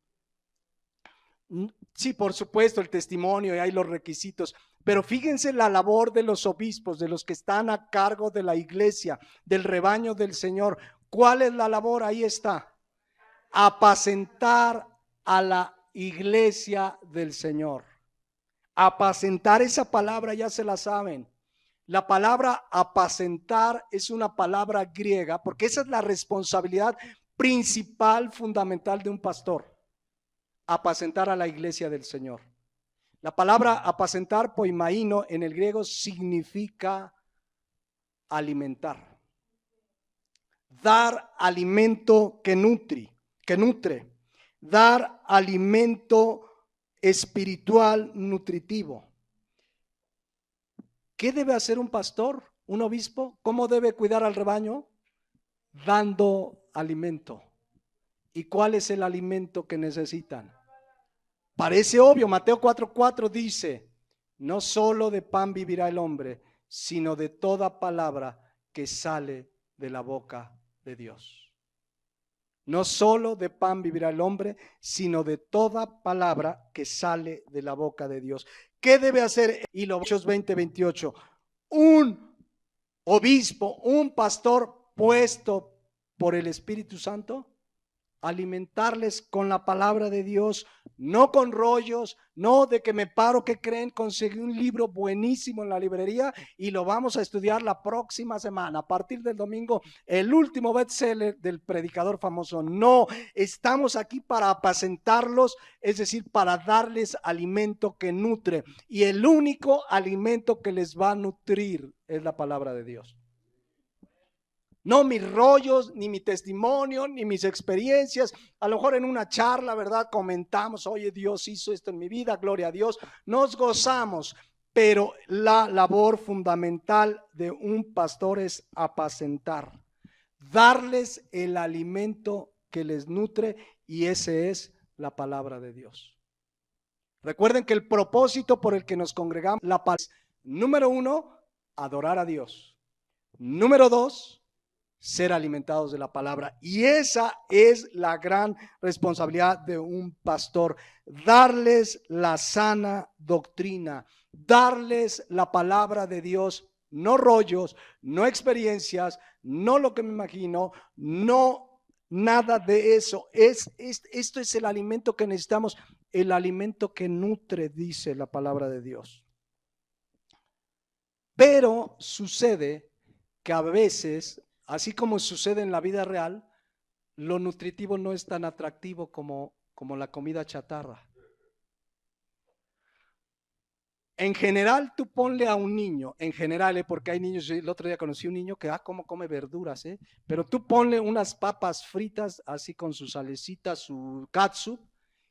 Sí, por supuesto, el testimonio y hay los requisitos, pero fíjense la labor de los obispos, de los que están a cargo de la iglesia, del rebaño del Señor. ¿Cuál es la labor? Ahí está. Apacentar a la iglesia del Señor. Apacentar, esa palabra ya se la saben. La palabra apacentar es una palabra griega, porque esa es la responsabilidad principal, fundamental de un pastor. Apacentar a la iglesia del Señor. La palabra apacentar, poimaino, en el griego significa alimentar. Dar alimento que nutre. Dar alimento espiritual nutritivo. ¿Qué debe hacer un pastor, un obispo? ¿Cómo debe cuidar al rebaño? Dando alimento. ¿Y cuál es el alimento que necesitan? Parece obvio. Mateo 4:4 dice, no solo de pan vivirá el hombre, sino de toda palabra que sale de la boca de Dios. No solo de pan vivirá el hombre, sino de toda palabra que sale de la boca de Dios. ¿Qué debe hacer? Y los Hechos 20:28, un obispo, un pastor puesto por el Espíritu Santo, alimentarles con la palabra de Dios, no con rollos, no de que me paro, que creen, conseguí un libro buenísimo en la librería y lo vamos a estudiar la próxima semana, a partir del domingo, el último bestseller del predicador famoso. No, estamos aquí para apacentarlos, es decir, para darles alimento que nutre, y el único alimento que les va a nutrir es la palabra de Dios. No mis rollos, ni mi testimonio, ni mis experiencias. A lo mejor en una charla, ¿verdad? Comentamos, oye, Dios hizo esto en mi vida, gloria a Dios. Nos gozamos, pero la labor fundamental de un pastor es apacentar, darles el alimento que les nutre, y ese es la palabra de Dios. Recuerden que el propósito por el que nos congregamos, la paz, número 1, adorar a Dios. Número 2, ser alimentados de la palabra. Y esa es la gran responsabilidad de un pastor, darles la sana doctrina, darles la palabra de Dios, no rollos, no experiencias, no lo que me imagino, no nada de eso. Esto es el alimento que necesitamos, el alimento que nutre, dice la palabra de Dios. Pero sucede que a veces, así como sucede en la vida real, lo nutritivo no es tan atractivo como la comida chatarra. En general, tú ponle a un niño, en general, porque hay niños, el otro día conocí un niño que, cómo come verduras, pero tú ponle unas papas fritas, así con su salecita, su catsup,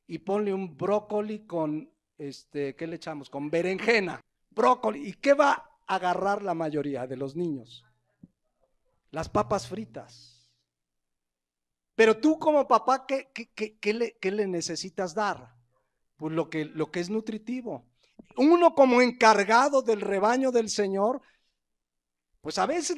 y ponle un brócoli con, ¿qué le echamos? Con berenjena, brócoli. ¿Y qué va a agarrar la mayoría de los niños? Las papas fritas. Pero tú como papá, ¿qué le necesitas dar? Pues lo que es nutritivo. Uno como encargado del rebaño del Señor, pues a veces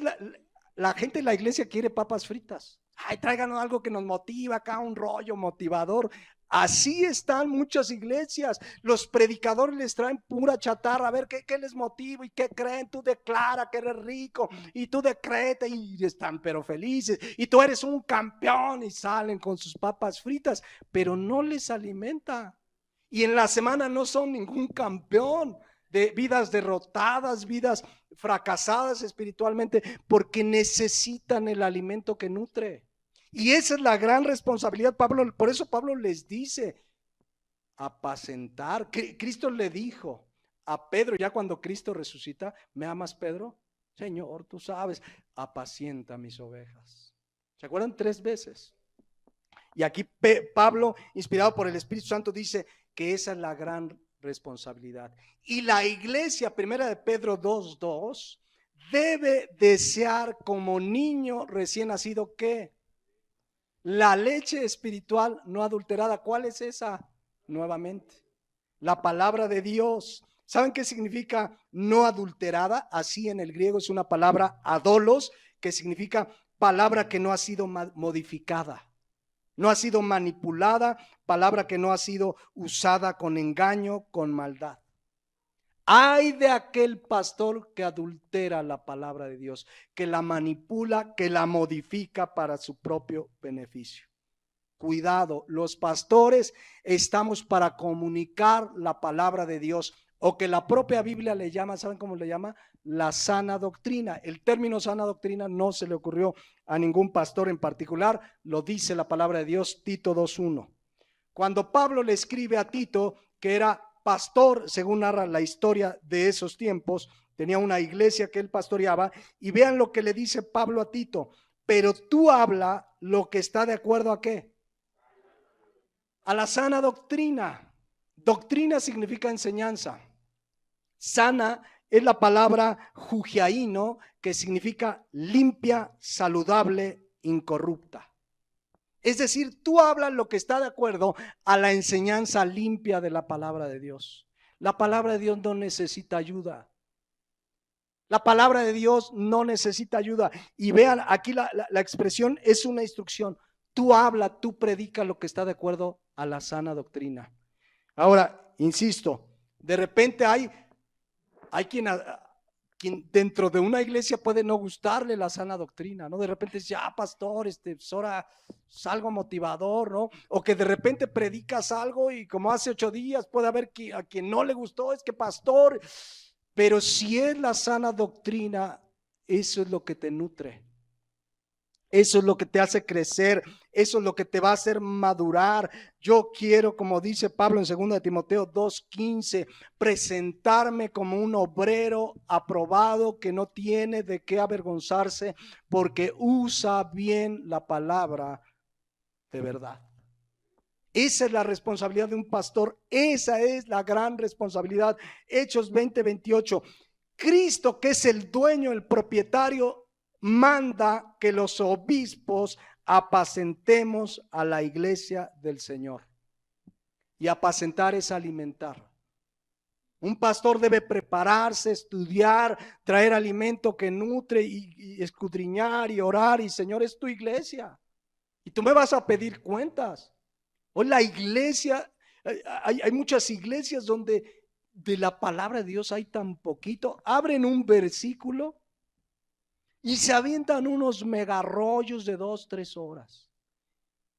la gente en la iglesia quiere papas fritas. Ay, tráiganos algo que nos motiva acá, un rollo motivador. Así están muchas iglesias. Los predicadores les traen pura chatarra. A ver qué les motiva y qué creen. Tú declara que eres rico y tú decreta, y están pero felices. Y tú eres un campeón, y salen con sus papas fritas, pero no les alimenta. Y en la semana no son ningún campeón, de vidas derrotadas, vidas fracasadas espiritualmente, porque necesitan el alimento que nutre. Y esa es la gran responsabilidad, Pablo. Por eso Pablo les dice, apacentar. Cristo le dijo a Pedro, ya cuando Cristo resucita, ¿me amas, Pedro? Señor, tú sabes, apacienta mis ovejas. ¿Se acuerdan? 3 veces. Y aquí Pablo, inspirado por el Espíritu Santo, dice que esa es la gran responsabilidad. Y la iglesia, primera de Pedro 2:2, debe desear como niño recién nacido que la leche espiritual no adulterada. ¿Cuál es esa? Nuevamente, la palabra de Dios. ¿Saben qué significa no adulterada? Así en el griego es una palabra adolos, que significa palabra que no ha sido modificada, no ha sido manipulada, palabra que no ha sido usada con engaño, con maldad. Ay de aquel pastor que adultera la palabra de Dios, que la manipula, que la modifica para su propio beneficio. Cuidado, los pastores estamos para comunicar la palabra de Dios, o que la propia Biblia le llama, ¿saben cómo le llama? La sana doctrina. El término sana doctrina no se le ocurrió a ningún pastor en particular, lo dice la palabra de Dios, Tito 2:1. Cuando Pablo le escribe a Tito, que era pastor, según narra la historia de esos tiempos, tenía una iglesia que él pastoreaba, y vean lo que le dice Pablo a Tito: pero tú habla lo que está de acuerdo a ¿qué? A la sana doctrina. Doctrina significa enseñanza. Sana es la palabra jugiaíno, que significa limpia, saludable, incorrupta. Es decir, tú hablas lo que está de acuerdo a la enseñanza limpia de la palabra de Dios. La palabra de Dios no necesita ayuda. La palabra de Dios no necesita ayuda. Y vean, aquí la expresión es una instrucción. Tú habla, tú predica lo que está de acuerdo a la sana doctrina. Ahora, insisto, de repente hay quien dentro de una iglesia puede no gustarle la sana doctrina, ¿no? De repente dice, pastor, pues ahora es algo motivador, ¿no? O que de repente predicas algo y como hace 8 días puede haber a quien no le gustó, es que pastor, pero si es la sana doctrina, eso es lo que te nutre. Eso es lo que te hace crecer, eso es lo que te va a hacer madurar. Yo quiero, como dice Pablo en 2 de Timoteo 2:15, presentarme como un obrero aprobado que no tiene de qué avergonzarse, porque usa bien la palabra de verdad. Esa es la responsabilidad de un pastor, esa es la gran responsabilidad. Hechos 20:28, Cristo, que es el dueño, el propietario, manda que los obispos apacentemos a la iglesia del Señor. Y apacentar es alimentar. Un pastor debe prepararse, estudiar, traer alimento que nutre y escudriñar y orar. Y Señor, es tu iglesia y tú me vas a pedir cuentas. O la iglesia, hay muchas iglesias donde de la palabra de Dios hay tan poquito. Abren un versículo y se avientan unos megarrollos de 2-3 horas.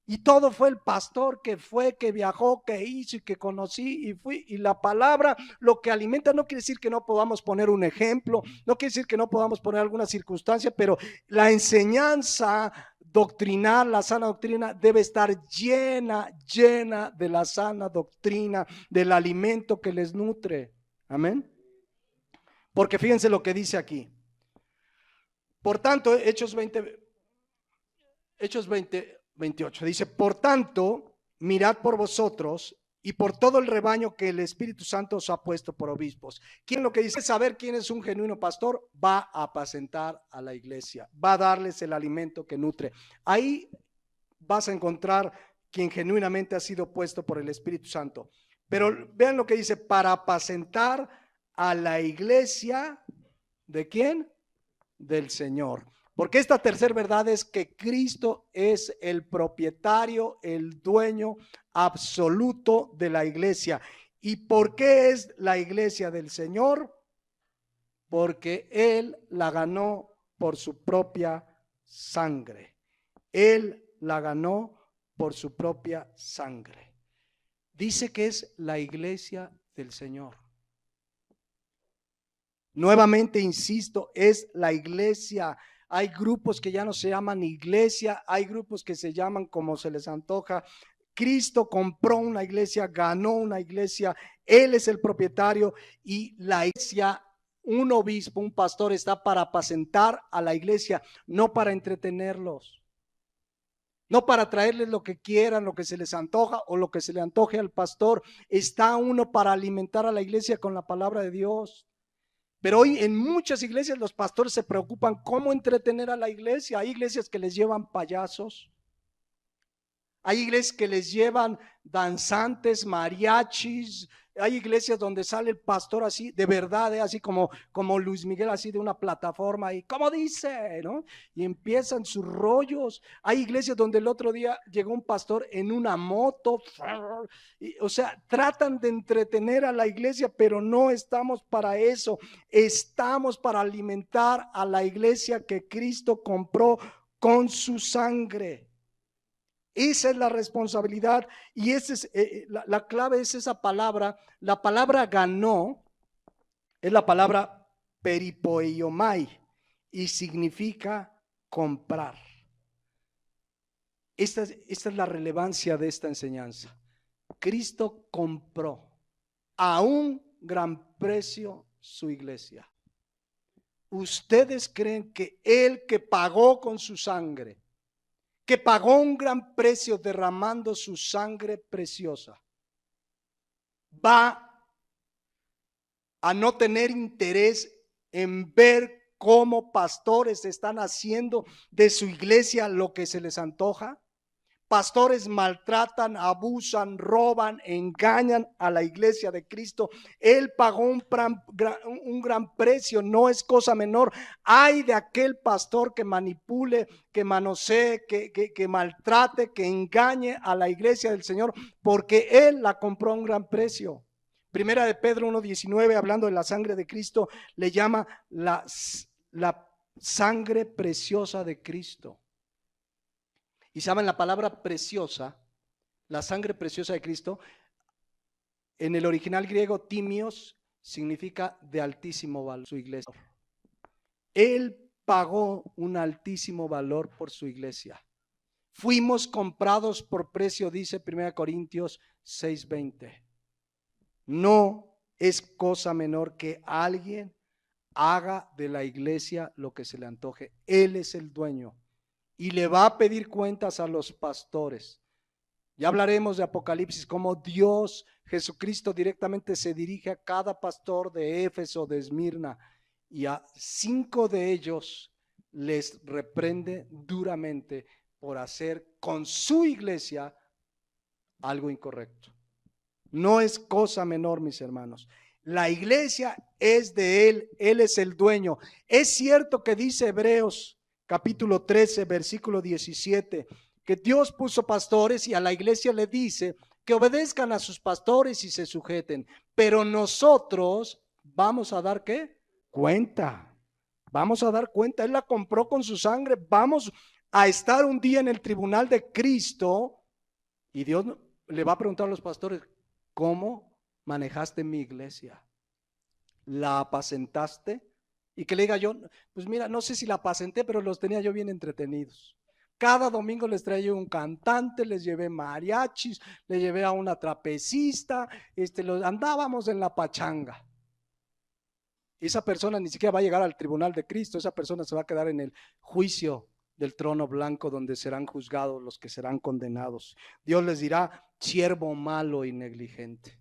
Y todo fue el pastor que fue, que viajó, que hizo y que conocí y fui. Y la palabra lo que alimenta no quiere decir que no podamos poner un ejemplo, no quiere decir que no podamos poner alguna circunstancia, pero la enseñanza doctrinal, la sana doctrina, debe estar llena de la sana doctrina, del alimento que les nutre. Amén. Porque fíjense lo que dice aquí. Por tanto, Hechos 20:28 dice: por tanto, mirad por vosotros y por todo el rebaño que el Espíritu Santo os ha puesto por obispos. ¿Quién lo que dice? Saber quién es un genuino pastor, va a apacentar a la iglesia, va a darles el alimento que nutre. Ahí vas a encontrar quien genuinamente ha sido puesto por el Espíritu Santo. Pero vean lo que dice: para apacentar a la iglesia, ¿de quién? Del Señor. Porque esta tercera verdad es que Cristo es el propietario, el dueño absoluto de la iglesia. ¿Y por qué es la iglesia del Señor? Porque Él la ganó por su propia sangre. Él la ganó por su propia sangre. Dice que es la iglesia del Señor. Nuevamente insisto, es la iglesia. hay grupos que ya no se llaman iglesia, hay grupos que se llaman como se les antoja. Cristo compró una iglesia, ganó una iglesia, Él es el propietario y la iglesia, un obispo, un pastor está para apacentar a la iglesia, no para entretenerlos. No para traerles lo que quieran, lo que se les antoja o lo que se le antoje al pastor. Está uno para alimentar a la iglesia con la palabra de Dios. Pero hoy en muchas iglesias los pastores se preocupan cómo entretener a la iglesia. Hay iglesias que les llevan payasos. Hay iglesias que les llevan danzantes, mariachis. Hay iglesias donde sale el pastor así, de verdad, así como Luis Miguel, así de una plataforma y ¿cómo dice? ¿No? Y empiezan sus rollos. Hay iglesias donde el otro día llegó un pastor en una moto. O sea, tratan de entretener a la iglesia, pero no estamos para eso. Estamos para alimentar a la iglesia que Cristo compró con su sangre. Esa es la responsabilidad y esa es, la clave es esa palabra. La palabra ganó es la palabra peripoiomai y significa comprar. Esta es la relevancia de esta enseñanza. Cristo compró a un gran precio su iglesia. ¿Ustedes creen que Él que pagó con su sangre, que pagó un gran precio derramando su sangre preciosa, va a no tener interés en ver cómo pastores están haciendo de su iglesia lo que se les antoja? Pastores maltratan, abusan, roban, engañan a la iglesia de Cristo. Él pagó un gran precio, no es cosa menor. Ay de aquel pastor que manipule, que manosee, que maltrate, que engañe a la iglesia del Señor, porque Él la compró a un gran precio. Primera de Pedro 1:19, hablando de la sangre de Cristo, le llama la sangre preciosa de Cristo. Y saben, la palabra preciosa, la sangre preciosa de Cristo, en el original griego timios significa de altísimo valor, su iglesia. Él pagó un altísimo valor por su iglesia. Fuimos comprados por precio, dice 1 Corintios 6:20. No es cosa menor que alguien haga de la iglesia lo que se le antoje. Él es el dueño. Y le va a pedir cuentas a los pastores. Ya hablaremos de Apocalipsis, cómo Dios, Jesucristo directamente se dirige a cada pastor de Éfeso, de Esmirna, y a 5 de ellos les reprende duramente por hacer con su iglesia algo incorrecto. No es cosa menor, mis hermanos. La iglesia es de Él, Él es el dueño. Es cierto que dice Hebreos capítulo 13, versículo 17, que Dios puso pastores y a la iglesia le dice que obedezcan a sus pastores y se sujeten. Pero nosotros vamos a dar ¿qué? Cuenta. Vamos a dar cuenta. Él la compró con su sangre. Vamos a estar un día en el tribunal de Cristo y Dios le va a preguntar a los pastores, ¿cómo manejaste mi iglesia? ¿La apacentaste? Y que le diga yo, pues mira, no sé si la apacenté, pero los tenía yo bien entretenidos. Cada domingo les traía un cantante, les llevé mariachis, les llevé a una trapecista, andábamos en la pachanga. Esa persona ni siquiera va a llegar al tribunal de Cristo, esa persona se va a quedar en el juicio del trono blanco donde serán juzgados los que serán condenados. Dios les dirá, siervo malo y negligente.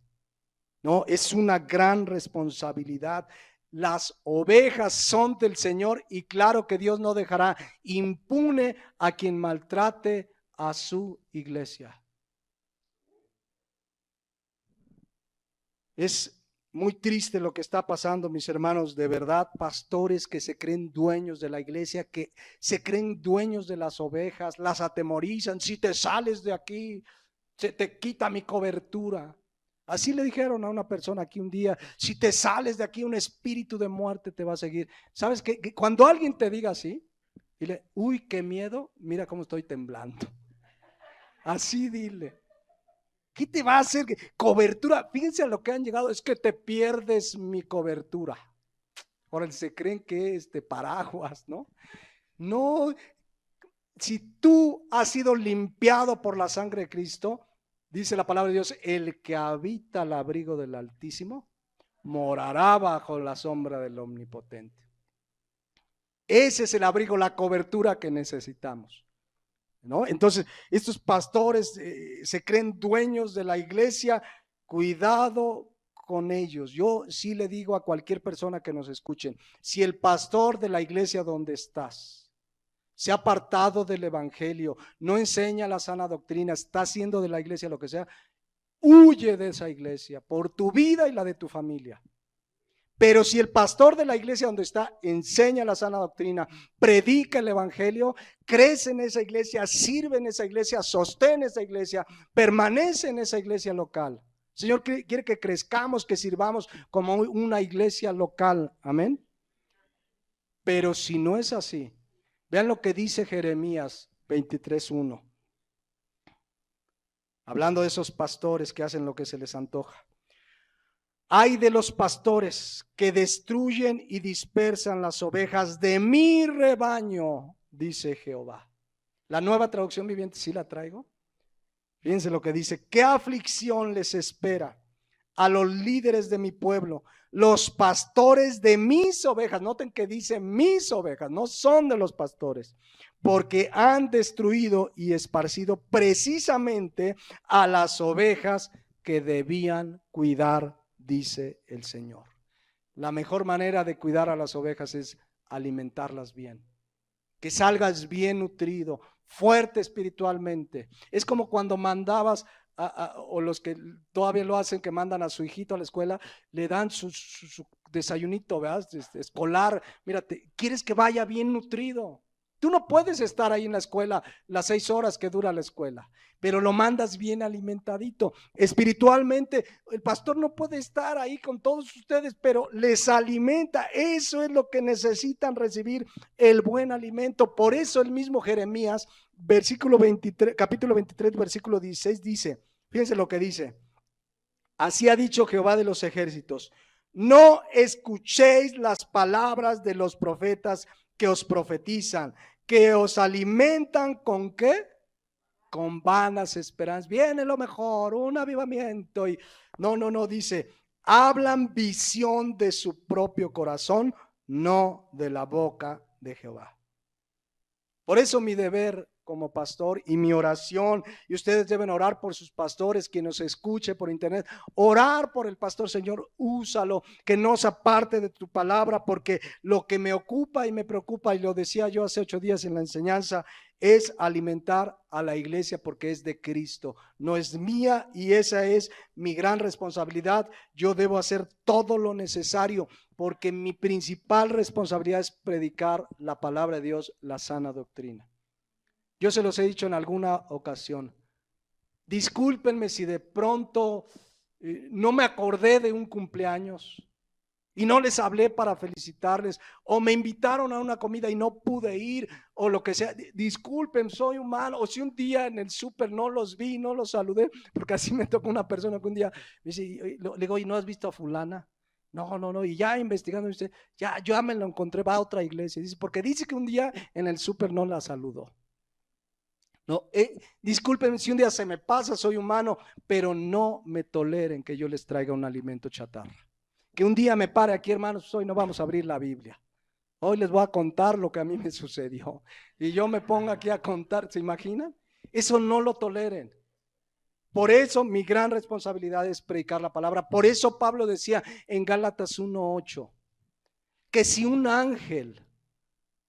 No, es una gran responsabilidad. Las ovejas son del Señor y claro que Dios no dejará impune a quien maltrate a su iglesia. Es muy triste lo que está pasando, mis hermanos, de verdad, pastores que se creen dueños de la iglesia, que se creen dueños de las ovejas, las atemorizan, si te sales de aquí, se te quita mi cobertura. Así le dijeron a una persona aquí un día, si te sales de aquí un espíritu de muerte te va a seguir. ¿Sabes qué? Que cuando alguien te diga así, dile, uy, qué miedo, mira cómo estoy temblando. Así dile. ¿Qué te va a hacer? Cobertura, fíjense a lo que han llegado, es que te pierdes mi cobertura. Ahora se creen que es paraguas, ¿no? No, si tú has sido limpiado por la sangre de Cristo, dice la palabra de Dios, el que habita al abrigo del Altísimo morará bajo la sombra del Omnipotente. Ese es el abrigo, la cobertura que necesitamos, ¿no? Entonces, estos pastores se creen dueños de la iglesia. Cuidado con ellos. Yo sí le digo a cualquier persona que nos escuchen, si el pastor de la iglesia donde estás se ha apartado del evangelio, no enseña la sana doctrina, está haciendo de la iglesia lo que sea, huye de esa iglesia por tu vida y la de tu familia. Pero si el pastor de la iglesia donde está enseña la sana doctrina, predica el evangelio, crece en esa iglesia, sirve en esa iglesia, sostén esa iglesia, permanece en esa iglesia local. El Señor quiere que crezcamos, que sirvamos como una iglesia local. Amén. Pero si no es así, vean lo que dice Jeremías 23:1. Hablando de esos pastores que hacen lo que se les antoja. Ay de los pastores que destruyen y dispersan las ovejas de mi rebaño, dice Jehová. La Nueva Traducción Viviente, ¿sí la traigo? Fíjense lo que dice: qué aflicción les espera a los líderes de mi pueblo, los pastores de mis ovejas. Noten que dice mis ovejas, no son de los pastores, porque han destruido y esparcido precisamente a las ovejas que debían cuidar, dice el Señor. La mejor manera de cuidar a las ovejas es alimentarlas bien, que salgas bien nutrido, fuerte espiritualmente. Es como cuando mandabas o los que todavía lo hacen, que mandan a su hijito a la escuela, le dan su desayunito, ¿verdad? Escolar. Mírate, quieres que vaya bien nutrido. Tú no puedes estar ahí en la escuela las 6 horas que dura la escuela, pero lo mandas bien alimentadito. Espiritualmente, el pastor no puede estar ahí con todos ustedes, pero les alimenta. Eso es lo que necesitan recibir, el buen alimento. Por eso el mismo Jeremías, capítulo 23, versículo 16 dice, fíjense lo que dice: así ha dicho Jehová de los ejércitos, no escuchéis las palabras de los profetas que os profetizan, que os alimentan ¿con qué? Con vanas esperanzas. Viene lo mejor, un avivamiento. Y no, dice, hablan visión de su propio corazón, no de la boca de Jehová. Por eso mi deber como pastor y mi oración, y ustedes deben orar por sus pastores, quien nos escuche por internet, orar por el pastor. Señor, úsalo, que no se aparte de tu palabra, porque lo que me ocupa y me preocupa, y lo decía yo hace 8 días en la enseñanza, es alimentar a la iglesia, porque es de Cristo, no es mía, y esa es mi gran responsabilidad. Yo debo hacer todo lo necesario, porque mi principal responsabilidad es predicar la palabra de Dios, la sana doctrina. Yo se los he dicho en alguna ocasión. Discúlpenme si de pronto no me acordé de un cumpleaños y no les hablé para felicitarles, o me invitaron a una comida y no pude ir, o lo que sea. Disculpen, soy humano. O si un día en el súper no los vi, no los saludé, porque así me tocó una persona que un día me dice, le digo, ¿y no has visto a fulana? No, y ya investigando, dice, ya me lo encontré, va a otra iglesia. Dice, porque dice que un día en el súper no la saludó. No, disculpen si un día se me pasa, soy humano, pero no me toleren que yo les traiga un alimento chatarra. Que un día me pare aquí, hermanos, hoy no vamos a abrir la Biblia. Hoy les voy a contar lo que a mí me sucedió. Y yo me pongo aquí a contar, ¿se imaginan? Eso no lo toleren. Por eso mi gran responsabilidad es predicar la palabra. Por eso Pablo decía en Gálatas 1:8, que si un ángel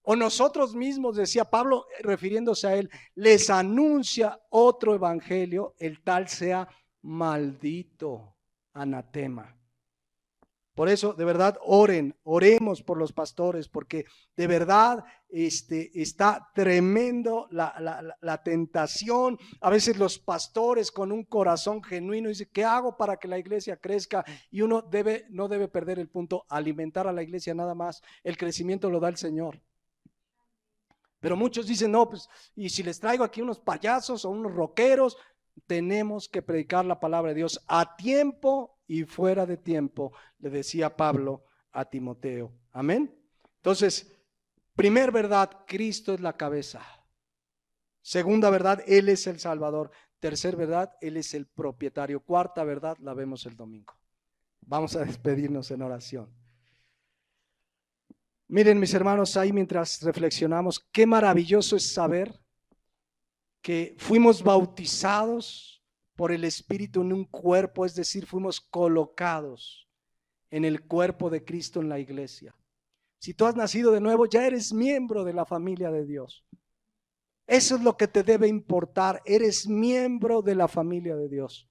o nosotros mismos, decía Pablo refiriéndose a él, les anuncia otro evangelio, el tal sea maldito, anatema. Por eso, de verdad, oremos por los pastores, porque de verdad está tremendo la tentación. A veces los pastores con un corazón genuino dicen, ¿qué hago para que la iglesia crezca? Y uno no debe perder el punto, alimentar a la iglesia nada más. El crecimiento lo da el Señor. Pero muchos dicen, no, pues, y si les traigo aquí unos payasos o unos rockeros, tenemos que predicar la palabra de Dios a tiempo y fuera de tiempo, le decía Pablo a Timoteo. Amén. Entonces, Primer verdad, Cristo es la cabeza. Segunda verdad, Él es el Salvador. Tercer verdad, Él es el propietario. Cuarta verdad, la vemos el domingo. Vamos a despedirnos en oración. Miren, mis hermanos, ahí mientras reflexionamos, qué maravilloso es saber que fuimos bautizados por el Espíritu en un cuerpo, es decir, fuimos colocados en el cuerpo de Cristo en la iglesia. Si tú has nacido de nuevo, ya eres miembro de la familia de Dios. Eso es lo que te debe importar. Eres miembro de la familia de Dios.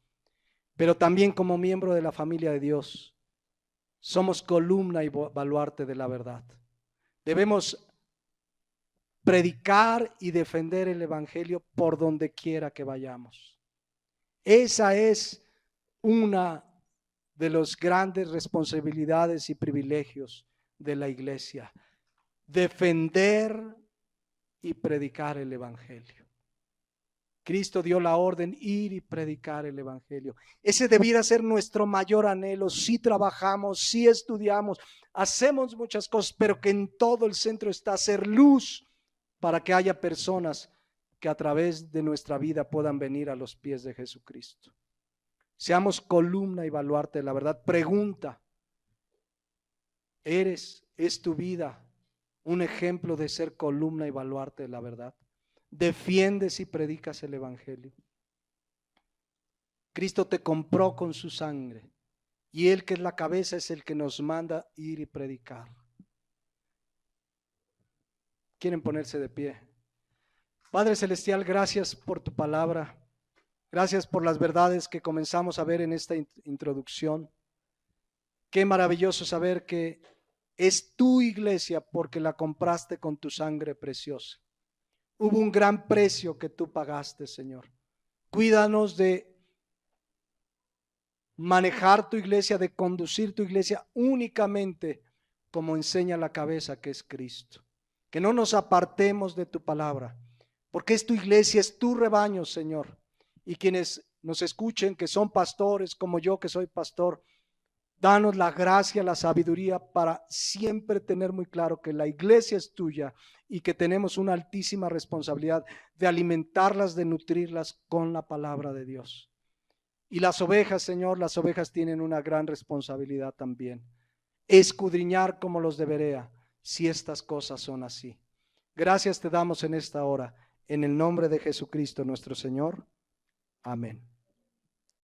Pero también como miembro de la familia de Dios, somos columna y baluarte de la verdad. Debemos predicar y defender el evangelio por donde quiera que vayamos. Esa es una de las grandes responsabilidades y privilegios de la iglesia. Defender y predicar el evangelio. Cristo dio la orden, ir y predicar el evangelio. Ese debiera ser nuestro mayor anhelo. Si trabajamos, si estudiamos, hacemos muchas cosas, pero que en todo el centro está hacer luz para que haya personas que a través de nuestra vida puedan venir a los pies de Jesucristo. Seamos columna y baluarte de la verdad. Pregunta, ¿es tu vida un ejemplo de ser columna y baluarte de la verdad? ¿Defiendes y predicas el evangelio? Cristo te compró con su sangre y Él, que es la cabeza, es el que nos manda ir y predicar. ¿Quieren ponerse de pie? Padre Celestial, gracias por tu palabra. Gracias por las verdades que comenzamos a ver en esta introducción. Qué maravilloso saber que es tu iglesia porque la compraste con tu sangre preciosa. Hubo un gran precio que tú pagaste, Señor. Cuídanos de manejar tu iglesia, de conducir tu iglesia únicamente como enseña la cabeza, que es Cristo. Que no nos apartemos de tu palabra, porque es tu iglesia, es tu rebaño, Señor. Y quienes nos escuchen, que son pastores como yo, que soy pastor, danos la gracia, la sabiduría para siempre tener muy claro que la iglesia es tuya y que tenemos una altísima responsabilidad de alimentarlas, de nutrirlas con la palabra de Dios. Y las ovejas, Señor, las ovejas tienen una gran responsabilidad también. Escudriñar como los de Berea, si estas cosas son así. Gracias te damos en esta hora, en el nombre de Jesucristo nuestro Señor. Amén.